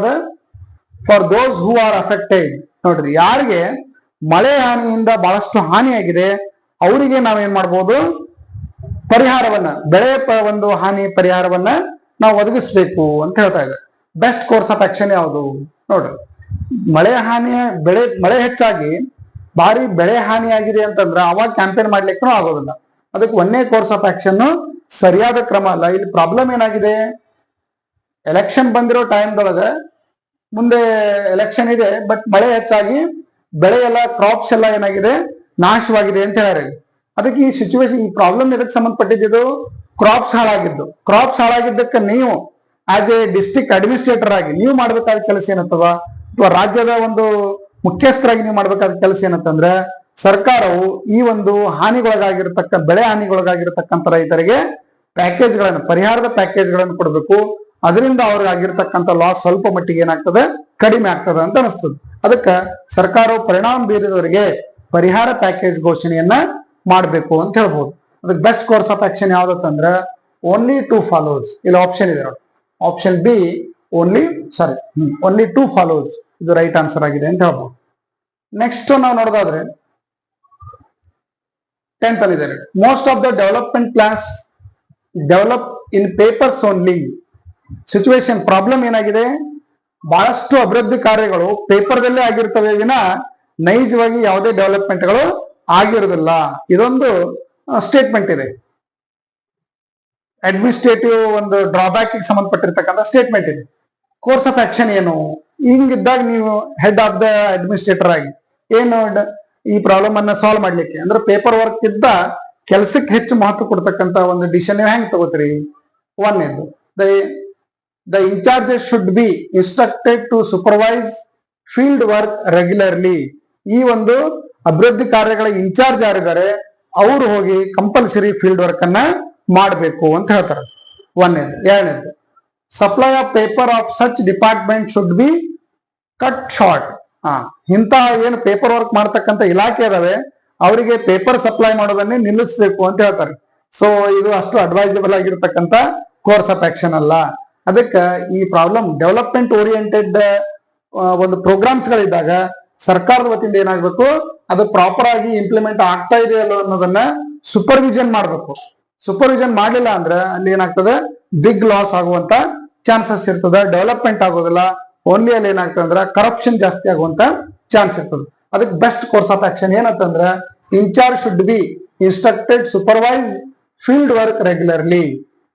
those who are affected. ನೋಡ್ರಿ, ಯಾರಿಗೆ ಮಳೆ ಹಾನಿಯಿಂದ ಬಹಳಷ್ಟು ಹಾನಿಯಾಗಿದೆ ಅವರಿಗೆ ನಾವೇನ್ ಮಾಡ್ಬೋದು, ಪರಿಹಾರವನ್ನ, ಬೆಳೆ ಒಂದು ಹಾನಿ ಪರಿಹಾರವನ್ನ ನಾವು ಒದಗಿಸ್ಬೇಕು ಅಂತ ಹೇಳ್ತಾ ಇದ್ದಾರೆ. ಬೆಸ್ಟ್ ಕೋರ್ಸ್ ಆಫ್ ಆಕ್ಷನ್ ಯಾವುದು ನೋಡ್ರಿ, ಮಳೆ ಹೆಚ್ಚಾಗಿ ಭಾರಿ ಬೆಳೆ ಹಾನಿಯಾಗಿದೆ ಅಂತಂದ್ರೆ ಅವಾಗ ಕ್ಯಾಂಪೇನ್ ಮಾಡ್ಲಿಕ್ಕೂ ಆಗೋದಿಲ್ಲ. ಅದಕ್ಕೆ ಒಂದೇ ಕೋರ್ಸ್ ಆಫ್ ಆಕ್ಷನ್ ಸರಿಯಾದ ಕ್ರಮ ಅಲ್ಲ. ಇಲ್ಲಿ ಪ್ರಾಬ್ಲಮ್ ಏನಾಗಿದೆ, ಎಲೆಕ್ಷನ್ ಬಂದಿರೋ ಟೈಮ್ದೊಳಗೆ ಮುಂದೆ ಎಲೆಕ್ಷನ್ ಇದೆ, ಬಟ್ ಮಳೆ ಹೆಚ್ಚಾಗಿ ಬೆಳೆ ಎಲ್ಲ ಕ್ರಾಪ್ಸ್ ಎಲ್ಲ ಏನಾಗಿದೆ, ನಾಶವಾಗಿದೆ ಅಂತ ಹೇಳ್ಯಾರ. ಅದಕ್ಕೆ ಈ ಸಿಚುವೇಶನ್, ಈ ಪ್ರಾಬ್ಲಮ್ ಎದಕ್ಕೆ ಸಂಬಂಧಪಟ್ಟಿದ್ದು, ಕ್ರಾಪ್ಸ್ ಹಾಳಾಗಿದ್ದಕ್ಕೆ ನೀವು ಆಸ್ ಎ ಡಿಸ್ಟ್ರಿಕ್ಟ್ ಅಡ್ಮಿನಿಸ್ಟ್ರೇಟರ್ ಆಗಿ ನೀವು ಮಾಡ್ಬೇಕಾದ ಕೆಲಸ ಏನಂತವ, ಅಥವಾ ರಾಜ್ಯದ ಒಂದು ಮುಖ್ಯಸ್ಥರಾಗಿ ನೀವು ಮಾಡ್ಬೇಕಾದ ಕೆಲಸ ಏನಂತಂದ್ರೆ, ಸರ್ಕಾರವು ಈ ಒಂದು ಬೆಳೆ ಹಾನಿಗೊಳಗಾಗಿರ್ತಕ್ಕಂಥ ರೈತರಿಗೆ ಪರಿಹಾರದ ಪ್ಯಾಕೇಜ್ಗಳನ್ನು ಕೊಡಬೇಕು. ಅದರಿಂದ ಅವ್ರಿಗೆ ಆಗಿರ್ತಕ್ಕಂಥ ಲಾಸ್ ಸ್ವಲ್ಪ ಮಟ್ಟಿಗೆ ಏನಾಗ್ತದೆ, ಕಡಿಮೆ ಆಗ್ತದೆ ಅಂತ ಅನಿಸ್ತದೆ. ಅದಕ್ಕೆ ಸರ್ಕಾರವು ಪರಿಣಾಮ ಬೀರಿದವರಿಗೆ ಪರಿಹಾರ ಪ್ಯಾಕೇಜ್ ಘೋಷಣೆಯನ್ನ ಮಾಡಬೇಕು ಅಂತ ಹೇಳ್ಬೋದು. ಅದಕ್ಕೆ ಬೆಸ್ಟ್ ಕೋರ್ಸ್ ಆಫ್ ಆಕ್ಷನ್ ಯಾವ್ದಂದ್ರೆ ಓನ್ಲಿ ಟು ಫಾಲೋಸ್. ಇಲ್ಲಿ ಆಪ್ಷನ್ ಇದೆ ನೋಡಿ, option B only two follows ಇದು ರೈಟ್ ಆನ್ಸರ್ ಆಗಿದೆ ಅಂತ ಹೇಳ್ಬೋದು. ನೆಕ್ಸ್ಟ್ ನಾವು ನೋಡೋದಾದ್ರೆ 10th ಅಲ್ಲಿ ಇದೆ, most of the development plans develop in papers only. Situation problem ಏನಾಗಿದೆ, ಬಹಳಷ್ಟು ಅಭಿವೃದ್ಧಿ ಕಾರ್ಯಗಳು ಪೇಪರ್ದಲ್ಲೇ ಆಗಿರ್ತವೆ ವಿನ ನೈಜವಾಗಿ ಯಾವುದೇ ಡೆವಲಪ್ಮೆಂಟ್ಗಳು ಆಗಿರುವುದಿಲ್ಲ. ಇದೊಂದು ಸ್ಟೇಟ್ಮೆಂಟ್ ಇದೆ, ಅಡ್ಮಿನಿಸ್ಟ್ರೇಟಿವ್ ಒಂದು ಡ್ರಾಬ್ಯಾಕ್ ಸಂಬಂಧಪಟ್ಟಿರ್ತಕ್ಕಂಥ ಸ್ಟೇಟ್ಮೆಂಟ್ ಇದೆ. ಕೋರ್ಸ್ ಆಫ್ ಆಕ್ಷನ್ ಏನು, ಹಿಂಗಿದ್ದಾಗ ನೀವು ಹೆಡ್ ಆಫ್ ದ ಅಡ್ಮಿನಿಸ್ಟ್ರೇಟರ್ ಆಗಿ ಏನು ಈ ಪ್ರಾಬ್ಲಮ್ ಅನ್ನ ಸಾಲ್ವ್ ಮಾಡ್ಲಿಕ್ಕೆ ಅಂದ್ರೆ ಪೇಪರ್ ವರ್ಕ್ ಇದ್ದ ಕೆಲ್ಸಕ್ಕೆ ಹೆಚ್ಚು ಮಹತ್ವ ಕೊಡ್ತಕ್ಕಂಥ ಒಂದು ಡಿಸಿಷನ್ ನೀವು ಹೆಂಗ್ ತಗೋತೀರಿ. ಒಂದೇದು, the in charges should be instructed to supervise field work regularly. ಈ ಒಂದು ಅಭಿವೃದ್ಧಿ ಕಾರ್ಯಗಳ ಇನ್ಚಾರ್ಜ್ ಯಾರಿದ್ದಾರೆ ಅವರು ಹೋಗಿ ಕಂಪಲ್ಸರಿ ಫೀಲ್ಡ್ ವರ್ಕ್ ಅನ್ನ ಮಾಡಬೇಕು ಅಂತ ಹೇಳ್ತಾರೆ. ಒಂದೇದು. ಎರಡನೇದು, supply of paper of such department should be cut short. ಇಂತ ಏನು ಪೇಪರ್ ವರ್ಕ್ ಮಾಡ್ತಕ್ಕಂಥ ಇಲಾಖೆ ಇದಾವೆ ಅವರಿಗೆ ಪೇಪರ್ ಸಪ್ಲೈ ಮಾಡೋದನ್ನೇ ನಿಲ್ಲಿಸಬೇಕು ಅಂತ ಹೇಳ್ತಾರೆ. ಸೊ ಇದು ಅಷ್ಟು ಅಡ್ವೈಸಬಲ್ ಆಗಿರ್ತಕ್ಕಂಥ ಕೋರ್ಸ್ ಆಫ್ ಆಕ್ಷನ್ ಅಲ್ಲ. ಅದಕ್ಕೆ ಈ ಪ್ರಾಬ್ಲಮ್ ಡೆವಲಪ್ಮೆಂಟ್ ಓರಿಯೆಂಟೆಡ್ ಒಂದು ಪ್ರೋಗ್ರಾಮ್ಸ್ ಗಳಿದ್ದಾಗ ಸರ್ಕಾರದ ವತಿಯಿಂದ ಏನಾಗಬೇಕು, ಅದು ಪ್ರಾಪರ್ ಆಗಿ ಇಂಪ್ಲಿಮೆಂಟ್ ಆಗ್ತಾ ಇದೆಯಲ್ಲ ಅನ್ನೋದನ್ನ ಸೂಪರ್ವಿಷನ್ ಮಾಡಬೇಕು. ಸೂಪರ್ವಿಷನ್ ಮಾಡಲಿಲ್ಲ ಅಂದ್ರೆ ಅಲ್ಲಿ ಏನಾಗ್ತದೆ, ಬಿಗ್ ಲಾಸ್ ಆಗುವಂತ ಚಾನ್ಸಸ್ ಇರ್ತದೆ, ಡೆವಲಪ್ಮೆಂಟ್ ಆಗೋದಿಲ್ಲ. ಓನ್ಲಿ ಅಲ್ಲಿ ಏನಾಗ್ತದೆ ಅಂದ್ರೆ ಕರಪ್ಷನ್ ಜಾಸ್ತಿ ಆಗುವಂತ ಚಾನ್ಸ್ ಇರ್ತದೆ. ಅದಕ್ಕೆ ಬೆಸ್ಟ್ ಕೋರ್ಸ್ ಆಫ್ ಆಕ್ಷನ್ ಏನಂತಂದ್ರೆ in charge should be instructed supervise field work regularly.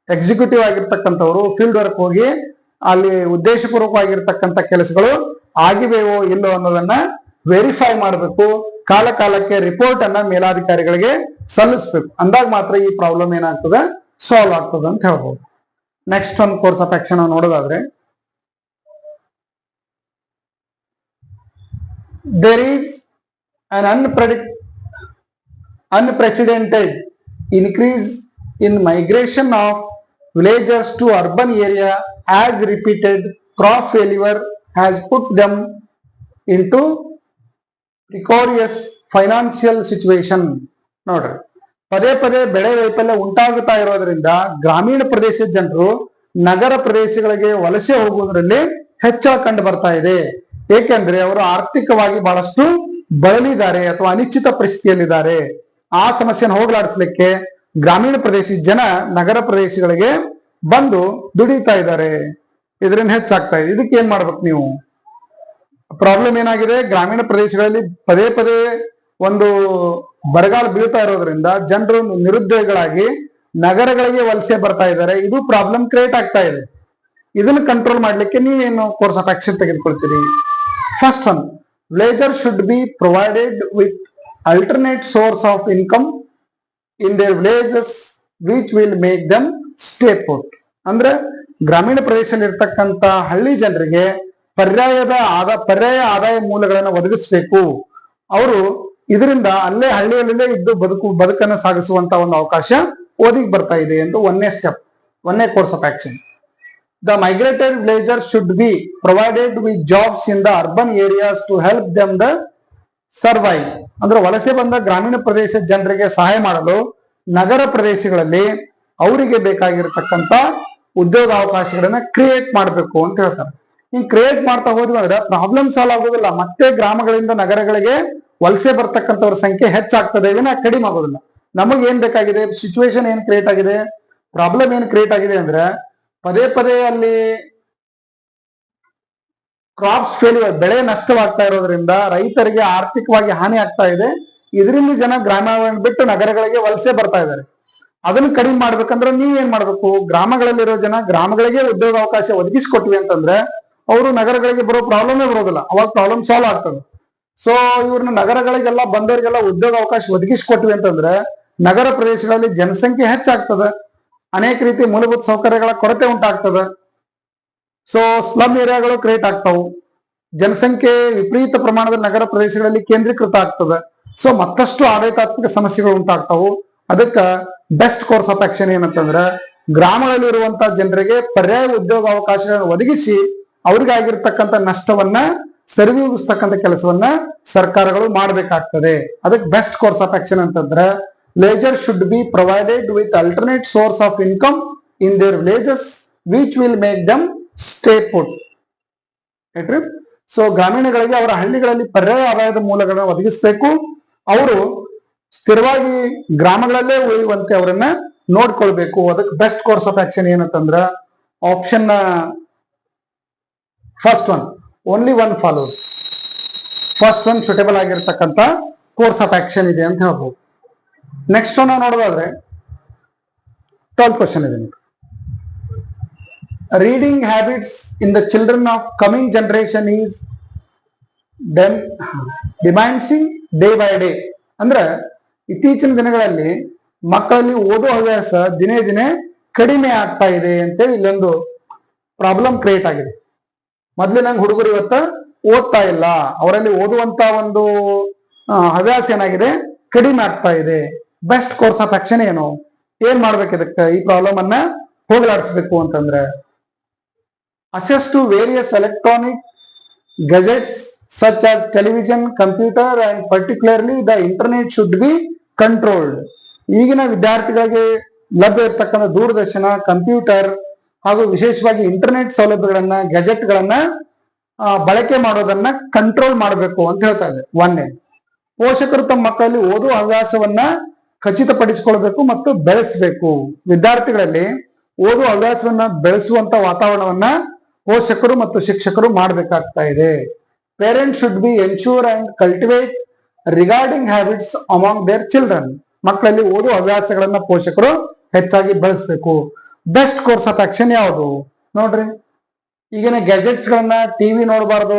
Executive ಆಗಿರ್ತಕ್ಕಂಥವ್ರು ಫೀಲ್ಡ್ ವರ್ಕ್ ಹೋಗಿ ಅಲ್ಲಿ ಉದ್ದೇಶಪೂರ್ವಕವಾಗಿರ್ತಕ್ಕಂಥ ಕೆಲಸಗಳು ಆಗಿವೆಯೋ ಇಲ್ಲೋ ಅನ್ನೋದನ್ನ ವೆರಿಫೈ ಮಾಡಬೇಕು. ಕಾಲ ಕಾಲಕ್ಕೆ ರಿಪೋರ್ಟ್ ಅನ್ನ ಮೇಲಾಧಿಕಾರಿಗಳಿಗೆ ಸಲ್ಲಿಸಬೇಕು. ಅಂದಾಗ ಮಾತ್ರ ಈ ಪ್ರಾಬ್ಲಮ್ ಏನಾಗ್ತದೆ, ಸಾಲ್ವ್ ಆಗ್ತದೆ ಅಂತ ಹೇಳ್ಬೋದು. ನೆಕ್ಸ್ಟ್ ಒಂದು ಕೋರ್ಸ್ ಆಫ್ ಆಕ್ಷನ್ ನೋಡೋದಾದ್ರೆ, there is an unprecedented increase in migration of villagers to urban area as repeated crop failure has put them into precarious financial situation. ನೋಡ್ರಿ, ಪದೇ ಪದೇ ಬೆಳೆ ವೈಫಲ್ಯ ಉಂಟಾಗುತ್ತಾ ಇರೋದ್ರಿಂದ ಗ್ರಾಮೀಣ ಪ್ರದೇಶದ ಜನರು ನಗರ ಪ್ರದೇಶಗಳಿಗೆ ವಲಸೆ ಹೋಗುವುದರಲ್ಲಿ ಹೆಚ್ಚಾಗಿ ಕಂಡು ಬರ್ತಾ ಇದೆ. ಏಕೆಂದ್ರೆ ಅವರು ಆರ್ಥಿಕವಾಗಿ ಬಹಳಷ್ಟು ಬಳಲಿದ್ದಾರೆ ಅಥವಾ ಅನಿಶ್ಚಿತ ಪರಿಸ್ಥಿತಿಯಲ್ಲಿದ್ದಾರೆ. ಆ ಸಮಸ್ಯೆಯನ್ನು ಹೋಗಲಾಡಿಸ್ಲಿಕ್ಕೆ ಗ್ರಾಮೀಣ ಪ್ರದೇಶದ ಜನ ನಗರ ಪ್ರದೇಶಗಳಿಗೆ ಬಂದು ದುಡಿತಾ ಇದ್ದಾರೆ. ಇದರಿಂದ ಹೆಚ್ಚಾಗ್ತಾ ಇದೆ. ಇದಕ್ಕೆ ಏನ್ ಮಾಡ್ಬೇಕು ನೀವು? ಪ್ರಾಬ್ಲಮ್ ಏನಾಗಿದೆ, ಗ್ರಾಮೀಣ ಪ್ರದೇಶಗಳಲ್ಲಿ ಪದೇ ಪದೇ ಒಂದು ಬರಗಾಲ ಬೀಳ್ತಾ ಇರೋದ್ರಿಂದ ಜನರು ನಿರುದ್ಯೋಗಿಗಳಾಗಿ ನಗರಗಳಿಗೆ ವಲಸೆ ಬರ್ತಾ ಇದ್ದಾರೆ. ಇದು ಪ್ರಾಬ್ಲಮ್ ಕ್ರಿಯೇಟ್ ಆಗ್ತಾ ಇದೆ. ಇದನ್ನು ಕಂಟ್ರೋಲ್ ಮಾಡ್ಲಿಕ್ಕೆ ನೀವೇನು ಕೋರ್ಸ್ ಆಫ್ ಆಕ್ಷನ್ ತೆಗೆದುಕೊಳ್ತೀರಿ? First one, villager should be provided with alternate source of income in their villages which will make them stay put. ಅಂದ್ರೆ ಗ್ರಾಮೀಣ ಪ್ರದೇಶದಲ್ಲಿ ಇರ್ತಕ್ಕಂಥ ಹಳ್ಳಿ ಜನರಿಗೆ ಪರ್ಯಾಯ ಆದಾಯ ಮೂಲಗಳನ್ನು ಒದಗಿಸಬೇಕು. ಅವರು ಇದರಿಂದ ಅಲ್ಲೇ ಹಳ್ಳಿಯಲ್ಲೇ ಇದ್ದು ಬದುಕನ್ನು ಸಾಗಿಸುವಂತ ಒಂದು ಅವಕಾಶ ಓದಿಗೆ ಬರ್ತಾ ಇದೆ ಅಂತ ಒಂದನೇ ಸ್ಟೆಪ್, ಒಂದನೇ course of action. The migrated villagers should be provided with jobs in the urban areas to help them the survive. ಅಂದ್ರೆ ವಲಸೆ ಬಂದ ಗ್ರಾಮೀಣ ಪ್ರದೇಶದ ಜನರಿಗೆ ಸಹಾಯ ಮಾಡಲು ನಗರ ಪ್ರದೇಶಗಳಲ್ಲಿ ಅವರಿಗೆ ಬೇಕಾಗಿರ್ತಕ್ಕಂಥ ಉದ್ಯೋಗ ಅವಕಾಶಗಳನ್ನ ಕ್ರಿಯೇಟ್ ಮಾಡಬೇಕು ಅಂತ ಹೇಳ್ತಾರೆ. ಹಿಂಗ್ ಕ್ರಿಯೇಟ್ ಮಾಡ್ತಾ ಹೋದ್ವಿ ಅಂದ್ರೆ ಪ್ರಾಬ್ಲಮ್ ಸಾಲ್ವ್ ಆಗೋದಿಲ್ಲ. ಮತ್ತೆ ಗ್ರಾಮಗಳಿಂದ ನಗರಗಳಿಗೆ ವಲಸೆ ಬರ್ತಕ್ಕಂಥವ್ರ ಸಂಖ್ಯೆ ಹೆಚ್ಚಾಗ್ತದೆ, ವಿನ ಕಡಿಮೆ ಆಗೋದಿಲ್ಲ. ನಮಗೆ ಏನ್ ಬೇಕಾಗಿದೆ, ಸಿಚುವೇಶನ್ ಏನ್ ಕ್ರಿಯೇಟ್ ಆಗಿದೆ, ಪ್ರಾಬ್ಲಮ್ ಏನ್ ಕ್ರಿಯೇಟ್ ಆಗಿದೆ ಅಂದ್ರೆ ಪದೇ ಪದೇ ಅಲ್ಲಿ ಕ್ರಾಪ್ಸ್ ಫೇಲ್ಯೂರ್, ಬೆಳೆ ನಷ್ಟವಾಗ್ತಾ ಇರೋದ್ರಿಂದ ರೈತರಿಗೆ ಆರ್ಥಿಕವಾಗಿ ಹಾನಿ ಆಗ್ತಾ ಇದೆ. ಇದರಿಂದ ಜನ ಗ್ರಾಮಗಳನ್ನು ಬಿಟ್ಟು ನಗರಗಳಿಗೆ ವಲಸೆ ಬರ್ತಾ ಇದ್ದಾರೆ. ಅದನ್ನು ಕಡಿಮೆ ಮಾಡ್ಬೇಕಂದ್ರೆ ನೀವೇನ್ ಮಾಡ್ಬೇಕು, ಗ್ರಾಮಗಳಲ್ಲಿರೋ ಜನ ಗ್ರಾಮಗಳಿಗೆ ಉದ್ಯೋಗ ಅವಕಾಶ ಒದಗಿಸಿಕೊಟ್ವಿ ಅಂತಂದ್ರೆ ಅವರು ನಗರಗಳಿಗೆ ಬರೋ ಪ್ರಾಬ್ಲಮೇ ಬರೋದಿಲ್ಲ. ಅವಾಗ ಪ್ರಾಬ್ಲಮ್ ಸಾಲ್ವ್ ಆಗ್ತದೆ. ಸೊ ಇವ್ರನ್ನ ನಗರಗಳಿಗೆಲ್ಲ ಬಂದವರಿಗೆಲ್ಲ ಉದ್ಯೋಗ ಅವಕಾಶ ಒದಗಿಸಿಕೊಟ್ವಿ ಅಂತಂದ್ರೆ ನಗರ ಪ್ರದೇಶಗಳಲ್ಲಿ ಜನಸಂಖ್ಯೆ ಹೆಚ್ಚಾಗ್ತದೆ, ಅನೇಕ ರೀತಿ ಮೂಲಭೂತ ಸೌಕರ್ಯಗಳ ಕೊರತೆ ಉಂಟಾಗ್ತದೆ. ಸೊ ಸ್ಲಮ್ ಏರಿಯಾಗಳು ಕ್ರಿಯೇಟ್ ಆಗ್ತಾವು, ಜನಸಂಖ್ಯೆ ವಿಪರೀತ ಪ್ರಮಾಣದಲ್ಲಿ ನಗರ ಪ್ರದೇಶಗಳಲ್ಲಿ ಕೇಂದ್ರೀಕೃತ ಆಗ್ತದೆ. ಸೊ ಮತ್ತಷ್ಟು ಆಡಳಿತಾತ್ಮಕ ಸಮಸ್ಯೆಗಳು ಉಂಟಾಗ್ತಾವು. ಅದಕ್ಕ ಬೆಸ್ಟ್ ಕೋರ್ಸ್ ಆಫ್ ಆಕ್ಷನ್ ಏನಂತಂದ್ರೆ ಗ್ರಾಮಗಳಲ್ಲಿ ಇರುವಂತಹ ಜನರಿಗೆ ಪರ್ಯಾಯ ಉದ್ಯೋಗ ಅವಕಾಶಗಳನ್ನು ಒದಗಿಸಿ ಅವ್ರಿಗಾಗಿರ್ತಕ್ಕಂಥ ನಷ್ಟವನ್ನ ಸರಿದೂಗಿಸ್ತಕ್ಕಂಥ ಕೆಲಸವನ್ನ ಸರ್ಕಾರಗಳು ಮಾಡಬೇಕಾಗ್ತದೆ. ಅದಕ್ಕೆ ಬೆಸ್ಟ್ ಕೋರ್ಸ್ ಆಫ್ ಆಕ್ಷನ್ ಅಂತಂದ್ರೆ villager should be provided with alternate source of income in their villages which will make them stay put. So ಗ್ರಾಮೀಣಗಳಿಗೆ ಅವರ ಹಳ್ಳಿಗಳಲ್ಲಿ ಪರ್ಯಾಯ ಆದಾಯದ ಮೂಲಗಳನ್ನು ಒದಗಿಸಬೇಕು. ಅವರು ಸ್ಥಿರವಾಗಿ ಗ್ರಾಮಗಳಲ್ಲೇ ಉಳಿಯುವಂತೆ ಅವರನ್ನ ನೋಡ್ಕೊಳ್ಬೇಕು. ಅದಕ್ಕೆ ಬೆಸ್ಟ್ ಕೋರ್ಸ್ ಆಫ್ ಆಕ್ಷನ್ ಏನಂತಂದ್ರ option first one, only one follow. First one suitable ಆಗಿರ್ತಕ್ಕಂಥ ಕೋರ್ಸ್ ಆಫ್ ಆಕ್ಷನ್ ಇದೆ ಅಂತ ಹೇಳ್ಬೋದು. ನೆಕ್ಸ್ಟ್ ಒನ್ ನೋಡೋದಾದ್ರೆ 12th ಕ್ವಶನ್ ಇದೆ. Reading habits in the children of coming generation is diminishing day by day. ಅಂದ್ರೆ ಇತ್ತೀಚಿನ ದಿನಗಳಲ್ಲಿ ಮಕ್ಕಳಲ್ಲಿ ಓದೋ ಹವ್ಯಾಸ ದಿನೇ ದಿನೇ ಕಡಿಮೆ ಆಗ್ತಾ ಇದೆ ಅಂತೇಳಿ ಇಲ್ಲೊಂದು ಪ್ರಾಬ್ಲಮ್ ಕ್ರಿಯೇಟ್ ಆಗಿದೆ. ಮೊದ್ಲಿನಂಗೆ ಹುಡುಗರು ಇವತ್ತ ಓದ್ತಾ ಇಲ್ಲ, ಅವರಲ್ಲಿ ಓದುವಂತ ಒಂದು ಹವ್ಯಾಸ ಏನಾಗಿದೆ, ಕಡಿಮೆ ಆಗ್ತಾ ಇದೆ. ಬೆಸ್ಟ್ ಕೋರ್ಸ್ ಆಫ್ ಆಕ್ಷನ್ ಏನು, ಏನ್ ಮಾಡ್ಬೇಕು ಇದಕ್ಕೆ, ಈ ಪ್ರಾಬ್ಲಮ್ ಅನ್ನ ಹೋಗಲಾಡಿಸ್ಬೇಕು ಅಂತಂದ್ರೆ access to various electronic gadgets such as television, computer and particularly the internet should be controlled. ಈಗಿನ ವಿದ್ಯಾರ್ಥಿಗಳಿಗೆ ಲಭ್ಯ ಇರತಕ್ಕಂಥ ದೂರದರ್ಶನ, ಕಂಪ್ಯೂಟರ್ ಹಾಗೂ ವಿಶೇಷವಾಗಿ ಇಂಟರ್ನೆಟ್ ಸೌಲಭ್ಯಗಳನ್ನ, ಗ್ಯಾಜೆಟ್ಗಳನ್ನ ಬಳಕೆ ಮಾಡೋದನ್ನ ಕಂಟ್ರೋಲ್ ಮಾಡಬೇಕು ಅಂತ ಹೇಳ್ತಾ ಇದೆ. ಒಂದೇ ಪೋಷಕರು ತಮ್ಮ ಮಕ್ಕಳಲ್ಲಿ ಓದುವ ಹವ್ಯಾಸವನ್ನ ಖಚಿತಪಡಿಸಿಕೊಳ್ಬೇಕು ಮತ್ತು ಬೆಳೆಸಬೇಕು. ವಿದ್ಯಾರ್ಥಿಗಳಲ್ಲಿ ಓದುವ ಹವ್ಯಾಸವನ್ನ ಬೆಳೆಸುವಂತ ವಾತಾವರಣವನ್ನ ಪೋಷಕರು ಮತ್ತು ಶಿಕ್ಷಕರು ಮಾಡಬೇಕಾಗ್ತಾ ಇದೆ. Parents should be ensure and cultivate regarding habits among their children. ಮಕ್ಕಳಲ್ಲಿ ಓದುವ ಹವ್ಯಾಸಗಳನ್ನ ಪೋಷಕರು ಹೆಚ್ಚಾಗಿ ಬೆಳೆಸಬೇಕು. ಬೆಸ್ಟ್ ಕೋರ್ಸ್ ಆಫ್ ಆಕ್ಷನ್ ಯಾವುದು ನೋಡ್ರಿ. ಈಗಿನ ಗ್ಯಾಜೆಟ್ಸ್ ಗಳನ್ನ ಟಿವಿ ನೋಡಬಾರ್ದು,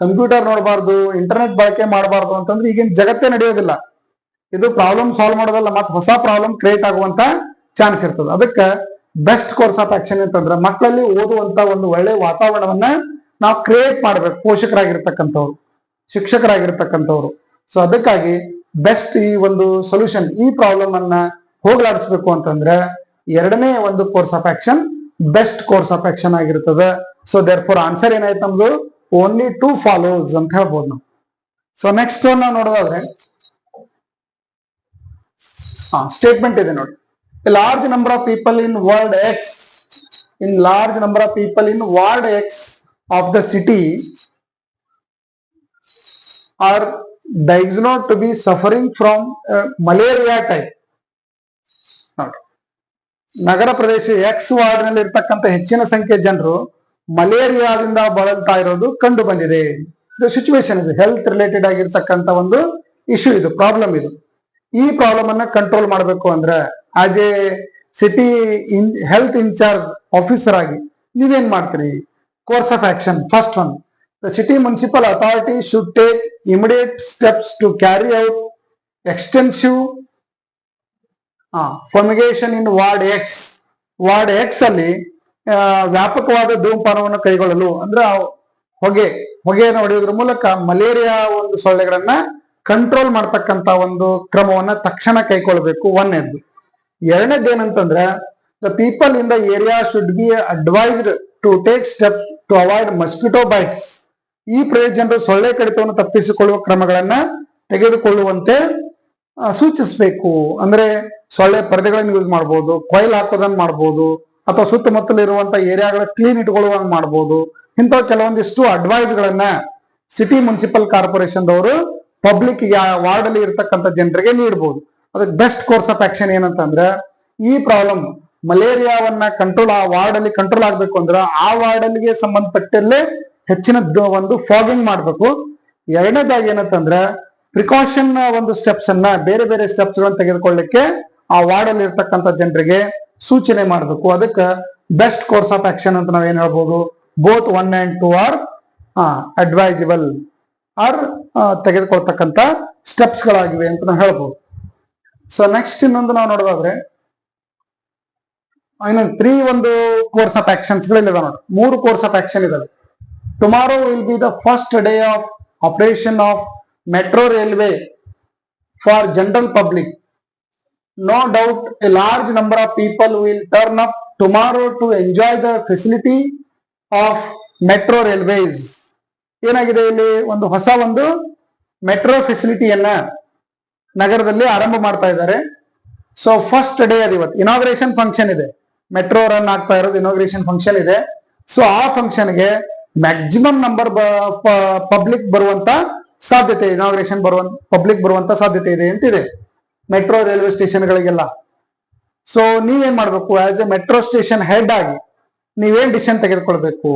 ಕಂಪ್ಯೂಟರ್ ನೋಡಬಾರ್ದು, ಇಂಟರ್ನೆಟ್ ಬಳಕೆ ಮಾಡಬಾರ್ದು ಅಂತಂದ್ರೆ ಈಗಿನ ಜಗತ್ತೇ ನಡೆಯೋದಿಲ್ಲ. ಇದು ಪ್ರಾಬ್ಲಮ್ ಸಾಲ್ವ್ ಮಾಡೋದಲ್ಲ, ಮತ್ತೆ ಹೊಸ ಪ್ರಾಬ್ಲಮ್ ಕ್ರಿಯೇಟ್ ಆಗುವಂತ ಚಾನ್ಸ್ ಇರ್ತದೆ. ಅದಕ್ಕೆ ಬೆಸ್ಟ್ ಕೋರ್ಸ್ ಆಫ್ ಆಕ್ಷನ್ ಅಂತಂದ್ರೆ ಮಕ್ಕಳಲ್ಲಿ ಓದುವಂತ ಒಂದು ಒಳ್ಳೆ ವಾತಾವರಣವನ್ನ ನಾವು ಕ್ರಿಯೇಟ್ ಮಾಡ್ಬೇಕು, ಪೋಷಕರಾಗಿರ್ತಕ್ಕಂಥವ್ರು, ಶಿಕ್ಷಕರಾಗಿರ್ತಕ್ಕಂಥವ್ರು. ಸೊ ಅದಕ್ಕಾಗಿ ಬೆಸ್ಟ್ ಈ ಒಂದು ಸೊಲ್ಯೂಷನ್, ಈ ಪ್ರಾಬ್ಲಮ್ ಅನ್ನ ಹೋಗ್ಲಾಡಿಸ್ಬೇಕು ಅಂತಂದ್ರೆ ಎರಡನೇ ಒಂದು course of action best course of action ಆಗಿರ್ತದೆ. ಸೊ ದೇರ್ ಫಾರ್ ಆನ್ಸರ್ ಏನಾಯ್ತು ನಮ್ದು ಓನ್ಲಿ 2 ಫಾಲೋಸ್ ಅಂತ ಹೇಳ್ಬೋದು ನಾವು. ಸೊ ನೆಕ್ಸ್ಟ್ ನಾವು ನೋಡೋದಾದ್ರೆ ಸ್ಟೇಟ್ಮೆಂಟ್ ಇದೆ ನೋಡಿ. Large number of people in world X of the city are diagnosed to be suffering from malaria type. Nagar Pradesh X ward ನಲ್ಲಿ ಇರ್ತಕ್ಕಂಥ ಹೆಚ್ಚಿನ ಸಂಖ್ಯೆ ಜನರು ಮಲೇರಿಯಾದಿಂದ ಬಳಲ್ತಾ ಇರೋದು ಕಂಡು ಬಂದಿದೆ. ಇದು ಸಿಚುವೇಶನ್, ಇದು ಹೆಲ್ತ್ ರಿಲೇಟೆಡ್ ಆಗಿರ್ತಕ್ಕಂಥ ಒಂದು ಇಶ್ಯೂ, ಇದು ಪ್ರಾಬ್ಲಮ್. ಇದು ಈ ಪ್ರಾಬ್ಲಮ್ ಅನ್ನ ಕಂಟ್ರೋಲ್ ಮಾಡಬೇಕು ಅಂದ್ರೆ as a city health in charge officer ಆಗಿ ನೀವೇನ್ ಮಾಡ್ತೀರಿ? Course of action first one, the city municipal authority should take immediate steps to carry out extensive fumigation in ward X. Ward X ಅಲ್ಲಿ ವ್ಯಾಪಕವಾದ ಧೂಮಪಾನವನ್ನು ಕೈಗೊಳ್ಳಲು, ಅಂದ್ರೆ ಹೊಗೆಯನ್ನು ಹೊಡೆಯೋದ್ರ ಮೂಲಕ ಮಲೇರಿಯಾ ಒಂದು ಸೊಳ್ಳೆಗಳನ್ನ ಕಂಟ್ರೋಲ್ ಮಾಡ್ತಕ್ಕಂತ ಒಂದು ಕ್ರಮವನ್ನ ತಕ್ಷಣ ಕೈಗೊಳ್ಳಬೇಕು, ಒಂದನೇದ್ದು. ಎರಡನೇದ್ದು ಏನಂತಂದ್ರೆ the people in the area should be advised to take steps to avoid mosquito bites. ಈ ಜನರು ಸೊಳ್ಳೆ ಕಡಿತವನ್ನು ತಪ್ಪಿಸಿಕೊಳ್ಳುವ ಕ್ರಮಗಳನ್ನ ತೆಗೆದುಕೊಳ್ಳುವಂತೆ ಸೂಚಿಸಬೇಕು. ಅಂದ್ರೆ ಸೊಳ್ಳೆ ಪರದೆಗಳನ್ನು ಯೂಸ್ ಮಾಡ್ಬೋದು, ಕೊಯ್ಲ್ ಹಾಕೋದನ್ನ ಮಾಡ್ಬೋದು, ಅಥವಾ ಸುತ್ತಮುತ್ತಲಿರುವಂತಹ ಏರಿಯಾಗಳ ಕ್ಲೀನ್ ಇಟ್ಕೊಳ್ಳುವಂಗ್ ಮಾಡ್ಬೋದು. ಇಂಥ ಕೆಲವೊಂದಿಷ್ಟು ಅಡ್ವೈಸ್ ಗಳನ್ನ ಸಿಟಿ ಮುನ್ಸಿಪಲ್ ಕಾರ್ಪೊರೇಷನ್ ದವರು ಪಬ್ಲಿಕ್ ವಾರ್ಡ್ ಅಲ್ಲಿ ಇರ್ತಕ್ಕಂಥ ಜನರಿಗೆ ನೀಡಬಹುದು. ಅದಕ್ಕೆ ಬೆಸ್ಟ್ ಕೋರ್ಸ್ ಆಫ್ ಆಕ್ಷನ್ ಏನಂತಂದ್ರೆ ಈ ಪ್ರಾಬ್ಲಮ್ ಮಲೇರಿಯಾವನ್ನ ಕಂಟ್ರೋಲ್ ಆ ವಾರ್ಡ್ ಅಲ್ಲಿ ಕಂಟ್ರೋಲ್ ಆಗ್ಬೇಕು ಅಂದ್ರೆ ಆ ವಾರ್ಡ್ ಅಲ್ಲಿಗೆ ಸಂಬಂಧಪಟ್ಟಲ್ಲೇ ಹೆಚ್ಚಿನ ಒಂದು ಫಾಗಿಂಗ್ ಮಾಡ್ಬೇಕು. ಎರಡನೇದಾಗಿ ಏನಂತಂದ್ರೆ ಪ್ರಿಕಾಷನ್ ಒಂದು ಸ್ಟೆಪ್ಸ್ ಅನ್ನ, ಬೇರೆ ಬೇರೆ ಸ್ಟೆಪ್ಸ್ ಗಳನ್ನ ತೆಗೆದುಕೊಳ್ಳಿಕ್ಕೆ ಆ ವಾರ್ಡ್ ಅಲ್ಲಿ ಇರ್ತಕ್ಕಂಥ ಜನರಿಗೆ ಸೂಚನೆ ಮಾಡಬೇಕು. ಅದಕ್ಕೆ ಬೆಸ್ಟ್ ಕೋರ್ಸ್ ಆಫ್ ಆಕ್ಷನ್ ಅಂತ ನಾವೇನ್ ಹೇಳ್ಬೋದು, both 1 and 2 are advisable are ತೆಗೆದುಕೊಳ್ತಕ್ಕಂಥ ಸ್ಟೆಪ್ಸ್ ಗಳಾಗಿವೆ ಅಂತ ನಾವು ಹೇಳ್ಬೋದು. ಸೊ ನೆಕ್ಸ್ಟ್ ಇನ್ನೊಂದು ನಾವು ನೋಡೋದಾದ್ರೆ ಇನ್ನೊಂದು 3 ಒಂದು ಕೋರ್ಸ್ ಆಫ್ ಆಕ್ಷನ್ಸ್ ಗಳಿದಾವೆ ನೋಡಿ. 3 ಕೋರ್ಸ್ ಆಫ್ ಆಕ್ಷನ್ ಇದಾವೆ. Tomorrow will be the first day of operation of metro railway for general public. No doubt a large number of people will turn up tomorrow to enjoy the facility of metro railways. ಏನಾಗಿದೆ, ಇಲ್ಲಿ ಒಂದು ಹೊಸ ಒಂದು metro ಫೆಸಿಲಿಟಿಯನ್ನ ನಗರದಲ್ಲಿ ಆರಂಭ ಮಾಡ್ತಾ ಇದ್ದಾರೆ. So first day ಅದು ಇವತ್ತು ಇನಾಗ್ರೇಷನ್ ಫಂಕ್ಷನ್ ಇದೆ, ಮೆಟ್ರೋ ರನ್ ಆಗ್ತಾ ಇರೋದು ಇನಾಗ್ರೇಷನ್ ಫಂಕ್ಷನ್ ಇದೆ. ಸೊ ಆ ಫಂಕ್ಷನ್ಗೆ ಮ್ಯಾಕ್ಸಿಮಮ್ ನಂಬರ್ ಪಬ್ಲಿಕ್ ಬರುವಂತ ಸಾಧ್ಯತೆ, ಇನಾಗ್ರೇಷನ್ ಪಬ್ಲಿಕ್ ಬರುವಂತ ಸಾಧ್ಯತೆ ಇದೆ ಅಂತಿದೆ ಮೆಟ್ರೋ ರೈಲ್ವೆ ಸ್ಟೇಷನ್ಗಳಿಗೆಲ್ಲ. ಸೊ ನೀವೇನ್ ಮಾಡ್ಬೇಕು, as A metro station head ಆಗಿ ನೀವೇನ್ ಡಿಸಿಷನ್ ತೆಗೆದುಕೊಳ್ಬೇಕು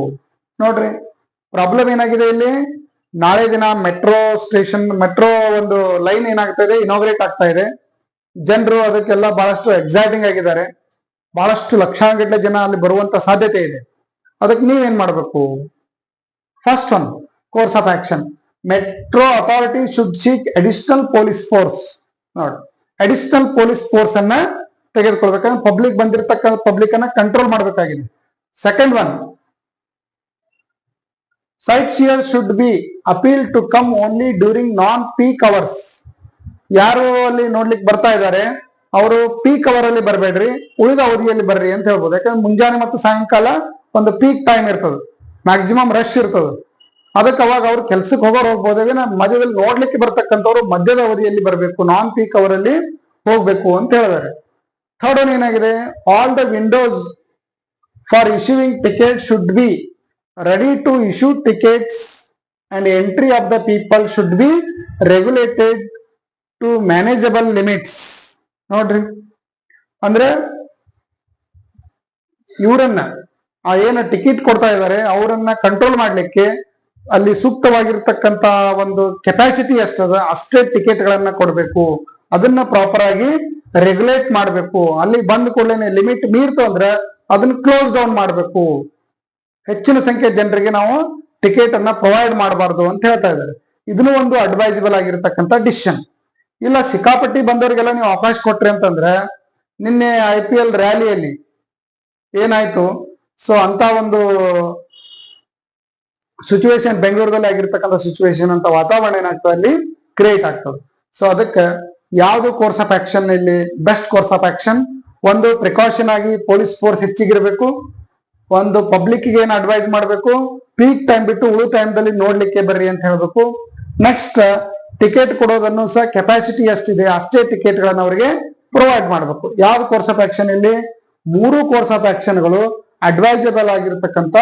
ನೋಡ್ರಿ. ಪ್ರಾಬ್ಲಮ್ ಏನಾಗಿದೆ ಇಲ್ಲಿ, ನಾಳೆ ದಿನ ಮೆಟ್ರೋ ಒಂದು ಲೈನ್ ಏನಾಗ್ತಾ ಇದೆ, ಇನಾಗ್ರೇಟ್ ಆಗ್ತಾ ಇದೆ. ಜನರು ಅದಕ್ಕೆಲ್ಲ ಬಹಳಷ್ಟು ಎಕ್ಸೈಟಿಂಗ್ ಆಗಿದ್ದಾರೆ, ಬಹಳಷ್ಟು ಲಕ್ಷಾಂಗಟ್ಟಲೆ ಜನ ಅಲ್ಲಿ ಬರುವಂತ ಸಾಧ್ಯತೆ ಇದೆ. ಅದಕ್ಕೆ ನೀವೇನ್ ಮಾಡ್ಬೇಕು, first one course of action, metro authority should seek additional police force. ನೋಡಿ, ಅಡಿಷನಲ್ ಪೊಲೀಸ್ ಫೋರ್ಸ್ ಅನ್ನ ತೆಗೆದುಕೊಳ್ಬೇಕಂದ್ರೆ ಪಬ್ಲಿಕ್ ಬಂದಿರತಕ್ಕಂಥ ಪಬ್ಲಿಕ್ ಅನ್ನ ಕಂಟ್ರೋಲ್ ಮಾಡಬೇಕಾಗಿದೆ. Second one, sightseer should be appeal to come only during non peak hours. ಯಾರು ಅಲ್ಲಿ ನೋಡ್ಲಿಕ್ಕೆ ಬರ್ತಾ ಇದ್ದಾರೆ ಅವರು ಪೀಕ್ ಅವರ್ ಅಲ್ಲಿ ಬರಬೇಡ್ರಿ, ಉಳಿದ ಅವಧಿಯಲ್ಲಿ ಬರ್ರಿ ಅಂತ ಹೇಳ್ಬೋದು. ಯಾಕಂದ್ರೆ ಮುಂಜಾನೆ ಮತ್ತು ಸಾಯಂಕಾಲ ಒಂದು ಪೀಕ್ ಟೈಮ್ ಇರ್ತದೆ, ಮ್ಯಾಕ್ಸಿಮಮ್ ರಶ್ ಇರ್ತದೆ. ಅದಕ್ಕೆ ಅವಾಗ ಅವ್ರು ಕೆಲ್ಸಕ್ಕೆ ಹೋಗ್ಬೋದೇನ ಮಧ್ಯದಲ್ಲಿ ನೋಡ್ಲಿಕ್ಕೆ ಬರ್ತಕ್ಕಂಥವ್ರು ಮಧ್ಯದ ಅವಧಿಯಲ್ಲಿ ಬರಬೇಕು, ನಾನ್ ಪೀಕ್ ಅವರಲ್ಲಿ ಹೋಗ್ಬೇಕು ಅಂತ ಹೇಳಿದ್ದಾರೆ. ಥರ್ಡ್ ಒನ್ ಏನಾಗಿದೆ, all the windows for issuing ticket should be ready to issue tickets and entry of the people should be regulated to manageable limits. ನೋಡ್ರಿ, ಅಂದ್ರೆ ಇವರನ್ನ ಏನು ಟಿಕೆಟ್ ಕೊಡ್ತಾ ಇದ್ದಾರೆ ಅವರನ್ನ ಕಂಟ್ರೋಲ್ ಮಾಡ್ಲಿಕ್ಕೆ ಅಲ್ಲಿ ಸೂಕ್ತವಾಗಿರ್ತಕ್ಕಂತ ಒಂದು ಕೆಪಾಸಿಟಿ ಎಷ್ಟದ ಅಷ್ಟೇ ಟಿಕೆಟ್ ಗಳನ್ನ ಕೊಡ್ಬೇಕು, ಅದನ್ನ ಪ್ರಾಪರ್ ಆಗಿ ರೆಗ್ಯುಲೇಟ್ ಮಾಡ್ಬೇಕು. ಅಲ್ಲಿ ಬಂದ ಕೂಡಲೇ ಲಿಮಿಟ್ ಮೀರ್ತು ಅಂದ್ರೆ ಅದನ್ನ ಕ್ಲೋಸ್ ಡೌನ್ ಮಾಡ್ಬೇಕು. ಹೆಚ್ಚಿನ ಸಂಖ್ಯೆ ಜನರಿಗೆ ನಾವು ಟಿಕೆಟ್ ಅನ್ನ ಪ್ರೊವೈಡ್ ಮಾಡಬಾರ್ದು ಅಂತ ಹೇಳ್ತಾ ಇದ್ದಾರೆ. ಇದನ್ನು ಒಂದು ಅಡ್ವೈಸಬಲ್ ಆಗಿರ್ತಕ್ಕಂಥ ಡಿಸಿಷನ್. ಇಲ್ಲ ಸಿಕ್ಕಾಪಟ್ಟಿ ಬಂದವರಿಗೆಲ್ಲ ನೀವು ಅವಕಾಶ ಕೊಟ್ರಿ ಅಂತಂದ್ರೆ, ನಿನ್ನೆ IPL ರ್ಯಾಲಿಯಲ್ಲಿ ಏನಾಯ್ತು, ಸೊ ಅಂತ ಒಂದು ಸಿಚುವೇಶನ್ ಬೆಂಗಳೂರಲ್ಲಿ ಆಗಿರ್ತಕ್ಕಂಥ ಸಿಚುವೇಶನ್ ಅಂತ ವಾತಾವರಣ ಏನಾಗ್ತದೆ ಅಲ್ಲಿ ಕ್ರಿಯೇಟ್ ಆಗ್ತದೆ. ಸೊ ಅದಕ್ಕೆ ಯಾವ್ದು ಕೋರ್ಸ್ ಆಫ್ ಆಕ್ಷನ್ ಇಲ್ಲಿ ಬೆಸ್ಟ್ ಕೋರ್ಸ್ ಆಫ್ ಆಕ್ಷನ್, ಒಂದು ಪ್ರಿಕಾಷನ್ ಆಗಿ ಪೊಲೀಸ್ ಫೋರ್ಸ್ ಹೆಚ್ಚಿಗಿರ್ಬೇಕು, ಒಂದು ಪಬ್ಲಿಕ್ ಗೆ ಏನು ಅಡ್ವೈಸ್ ಮಾಡಬೇಕು, ಪೀಕ್ ಟೈಮ್ ಬಿಟ್ಟು ಉಳು ಟೈಮ್ದಲ್ಲಿ ನೋಡ್ಲಿಕ್ಕೆ ಬರ್ರಿ ಅಂತ ಹೇಳ್ಬೇಕು. ನೆಕ್ಸ್ಟ್ ಟಿಕೆಟ್ ಕೊಡೋದನ್ನು ಸಹ ಕೆಪಾಸಿಟಿ ಎಷ್ಟಿದೆ ಅಷ್ಟೇ ಟಿಕೆಟ್ ಗಳನ್ನ ಅವರಿಗೆ ಪ್ರೊವೈಡ್ ಮಾಡಬೇಕು. ಯಾವ ಕೋರ್ಸ್ ಆಫ್ ಆಕ್ಷನ್ ಇಲ್ಲಿ 3 ಕೋರ್ಸ್ ಆಫ್ ಆಕ್ಷನ್ಗಳು ಅಡ್ವೈಸಬಲ್ ಆಗಿರ್ತಕ್ಕಂಥ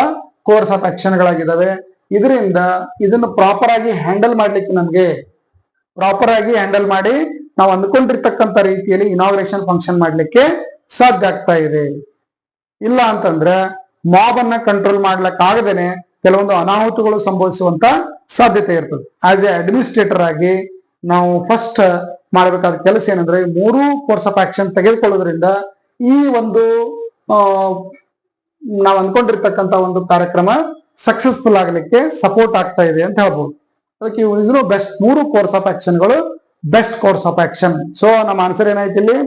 ಕೋರ್ಸ್ ಆಫ್ ಆಕ್ಷನ್ ಗಳಾಗಿದ್ದಾವೆ. ಇದರಿಂದ ಇದನ್ನು ಪ್ರಾಪರ್ ಆಗಿ ಹ್ಯಾಂಡಲ್ ಮಾಡ್ಲಿಕ್ಕೆ ನಮ್ಗೆ ಪ್ರಾಪರ್ ಆಗಿ ಹ್ಯಾಂಡಲ್ ಮಾಡಿ ನಾವು ಅಂದ್ಕೊಂಡಿರ್ತಕ್ಕಂಥ ರೀತಿಯಲ್ಲಿ ಇನಾಗ್ರೇಷನ್ ಫಂಕ್ಷನ್ ಮಾಡ್ಲಿಕ್ಕೆ ಸಾಧ್ಯ ಆಗ್ತಾ ಇದೆ. ಇಲ್ಲ ಅಂತಂದ್ರೆ ಮಾಬ್ ಅನ್ನ ಕಂಟ್ರೋಲ್ ಮಾಡ್ಲಿಕ್ಕಾಗದೇನೆ ಕೆಲವೊಂದು ಅನಾಹುತಗಳು ಸಂಭವಿಸುವಂತ ಸಾಧ್ಯತೆ ಇರ್ತದೆ. ಆಸ್ ಎ ಅಡ್ಮಿನಿಸ್ಟ್ರೇಟರ್ ಆಗಿ ನಾವು ಫಸ್ಟ್ ಮಾಡಬೇಕಾದ ಕೆಲಸ ಏನಂದ್ರೆ 3 ಕೋರ್ಸ್ ಆಫ್ ಆಕ್ಷನ್ ತೆಗೆದುಕೊಳ್ಳೋದ್ರಿಂದ ಈ ಒಂದು ನಾವು ಅನ್ಕೊಂಡಿರ್ತಕ್ಕಂಥ ಒಂದು ಕಾರ್ಯಕ್ರಮ ಸಕ್ಸಸ್ಫುಲ್ ಆಗಲಿಕ್ಕೆ ಸಪೋರ್ಟ್ ಆಗ್ತಾ ಇದೆ ಅಂತ ಹೇಳ್ಬೋದು. ಅದಕ್ಕೆ ಇದನ್ನು ಬೆಸ್ಟ್ 3 ಕೋರ್ಸ್ ಆಫ್ ಆಕ್ಷನ್ಗಳು best course of action. So ನಮ್ಮ ಆನ್ಸರ್ ಏನಾಯ್ತು ಇಲ್ಲಿ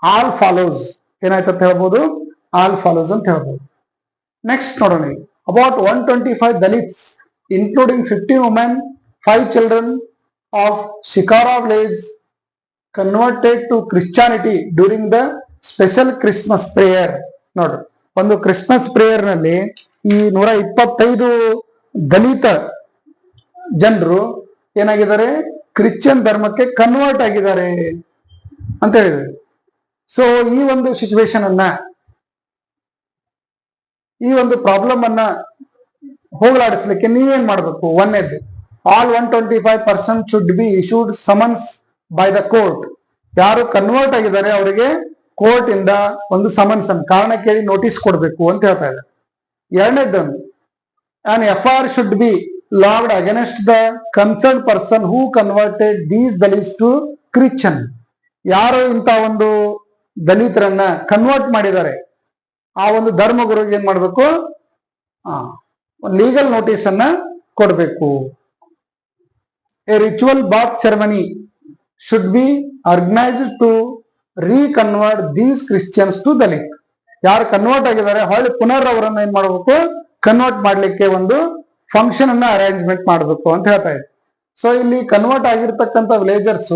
ಆಲ್ ಫಾಲೋಸ್ ಏನಾಯ್ತು ಅಂತ ಹೇಳ್ಬೋದು, ಆಲ್ ಫಾಲೋಸ್ ಅಂತ ಹೇಳ್ಬೋದು. ನೆಕ್ಸ್ಟ್ ನೋಡೋಣ, about 125 Dalits including 15 women, 5 children of Shikara village converted to Christianity during the special Christmas prayer. ನೋಡ್ರಿ, ಒಂದು ಕ್ರಿಸ್ಮಸ್ ಪ್ರೇಯರ್ ನಲ್ಲಿ ಈ 125 ದಲಿತ ಜನರು ಏನಾಗಿದ್ದಾರೆ, ಕ್ರಿಶ್ಚಿಯನ್ ಧರ್ಮಕ್ಕೆ ಕನ್ವರ್ಟ್ ಆಗಿದ್ದಾರೆ ಅಂತ ಹೇಳಿದ್ರು. ಸೊ ಈ ಒಂದು ಸಿಚುವೇಶನ್ ಅನ್ನ, ಈ ಒಂದು ಪ್ರಾಬ್ಲಮ್ ಅನ್ನ ಹೋಗಲಾಡಿಸ್ಲಿಕ್ಕೆ ನೀವೇನ್ ಮಾಡ್ಬೇಕು, ಒಂದೇದ್ದು all 125 persons should be issued summons by the court. ಯಾರು ಕನ್ವರ್ಟ್ ಆಗಿದ್ದಾರೆ ಅವರಿಗೆ ಕೋರ್ಟ್ ಇಂದ ಒಂದು ಸಮನ್ಸ್ ಅನ್ನು ಕಾರಣ ಕೇಳಿ ನೋಟಿಸ್ ಕೊಡ್ಬೇಕು ಅಂತ ಹೇಳ್ತಾ ಇದ್ದಾರೆ. ಎರಡನೇದ್ದು, an FIR should be lodged against the concerned person who converted these dalits to Christian. ಯಾರು ಇಂತ ಒಂದು ದಲಿತರನ್ನ ಕನ್ವರ್ಟ್ ಮಾಡಿದ್ದಾರೆ ಆ ಒಂದು ಧರ್ಮಗುರುಗೆ ಏನ್ ಮಾಡ್ಬೇಕು, ಲೀಗಲ್ ನೋಟಿಸ್ ಅನ್ನ ಕೊಡಬೇಕು. A ritual bath ceremony should be organised to reconvert these Christians to Dalit. ಯಾರು ಕನ್ವರ್ಟ್ ಆಗಿದ್ದಾರೆ ಹೊಳ್ಳಿ ಪುನರ್ ಅವರನ್ನ ಏನ್ ಮಾಡ್ಬೇಕು, ಕನ್ವರ್ಟ್ ಮಾಡ್ಲಿಕ್ಕೆ ಒಂದು ಫಂಕ್ಷನ್ ಅನ್ನ ಅರೇಂಜ್ಮೆಂಟ್ ಮಾಡಬೇಕು ಅಂತ ಹೇಳ್ತಾ ಇದೆ. ಸೊ ಇಲ್ಲಿ ಕನ್ವರ್ಟ್ ಆಗಿರ್ತಕ್ಕಂಥ ವಿಲೇಜರ್ಸ್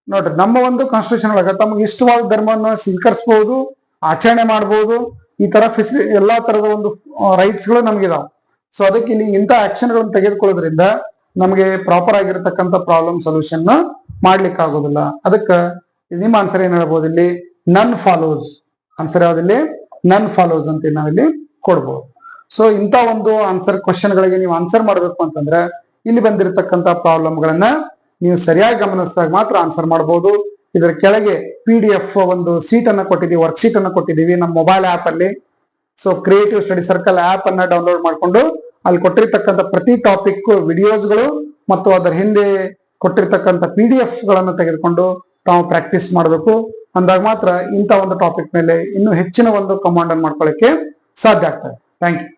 ನೋಡ್ರಿ, ನಮ್ಮ ಒಂದು ಕಾನ್ಸ್ಟಿಟ್ಯೂಷನ್ ಒಳಗ ತಮಗೆ ಇಷ್ಟವಾದ ಧರ್ಮವನ್ನು ಸ್ವೀಕರಿಸಬಹುದು, ಆಚರಣೆ ಮಾಡಬಹುದು, ಈ ತರ ಎಲ್ಲಾ ತರದ ಒಂದು ರೈಟ್ಸ್ ಗಳು ನಮ್ಗಿದಾವೆ. ಸೊ ಅದಕ್ಕೆ ಇಲ್ಲಿ ಇಂಥ ಆಕ್ಷನ್ ಗಳನ್ನು ತೆಗೆದುಕೊಳ್ಳೋದ್ರಿಂದ ನಮಗೆ ಪ್ರಾಪರ್ ಆಗಿರ್ತಕ್ಕಂಥ ಪ್ರಾಬ್ಲಮ್ ಸೊಲ್ಯೂಷನ್ ಮಾಡ್ಲಿಕ್ಕೆ ಆಗೋದಿಲ್ಲ. ಅದಕ್ಕೆ ನಿಮ್ಮ ಆನ್ಸರ್ ಏನ್ ಹೇಳ್ಬೋದು, ಇಲ್ಲಿ ನನ್ ಫಾಲೋಸ್. ಆನ್ಸರ್ ಯಾವ್ದಿಲ್ಲಿ ನನ್ ಫಾಲೋಸ್ ಅಂತ ನಾವಿಲ್ಲಿ ಕೊಡ್ಬೋದು. ಸೊ ಇಂಥ ಒಂದು ಆನ್ಸರ್ ಕ್ವಶನ್ ಗಳಿಗೆ ನೀವು ಆನ್ಸರ್ ಮಾಡ್ಬೇಕು ಅಂತಂದ್ರೆ ಇಲ್ಲಿ ಬಂದಿರತಕ್ಕಂಥ ಪ್ರಾಬ್ಲಮ್ ಗಳನ್ನ ನೀವು ಸರಿಯಾಗಿ ಗಮನಿಸಿದಾಗ ಮಾತ್ರ ಆನ್ಸರ್ ಮಾಡಬಹುದು. ಇದರ ಕೆಳಗೆ PDF ಒಂದು ಸೀಟ್ ಅನ್ನ ಕೊಟ್ಟಿದ್ದೀವಿ, ವರ್ಕ್ ಶೀಟ್ ಅನ್ನ ಕೊಟ್ಟಿದ್ದೀವಿ ನಮ್ಮ ಮೊಬೈಲ್ ಆಪ್ ಅಲ್ಲಿ. So creative study circle app ಅನ್ನ ಡೌನ್ಲೋಡ್ ಮಾಡ್ಕೊಂಡು ಅಲ್ಲಿ ಕೊಟ್ಟಿರ್ತಕ್ಕಂಥ ಪ್ರತಿ ಟಾಪಿಕ್ ವಿಡಿಯೋಸ್ಗಳು ಮತ್ತು ಅದರ ಹಿಂದೆ ಕೊಟ್ಟಿರ್ತಕ್ಕಂಥ PDF ಗಳನ್ನು ತೆಗೆದುಕೊಂಡು ತಾವು ಪ್ರಾಕ್ಟೀಸ್ ಮಾಡಬೇಕು. ಅಂದಾಗ ಮಾತ್ರ ಇಂಥ ಒಂದು ಟಾಪಿಕ್ ಮೇಲೆ ಇನ್ನೂ ಹೆಚ್ಚಿನ ಒಂದು ಕಮಾಂಡ್ ಅನ್ನು ಮಾಡ್ಕೊಳ್ಳಿಕ್ಕೆ ಸಾಧ್ಯ ಆಗ್ತದೆ. Thank you.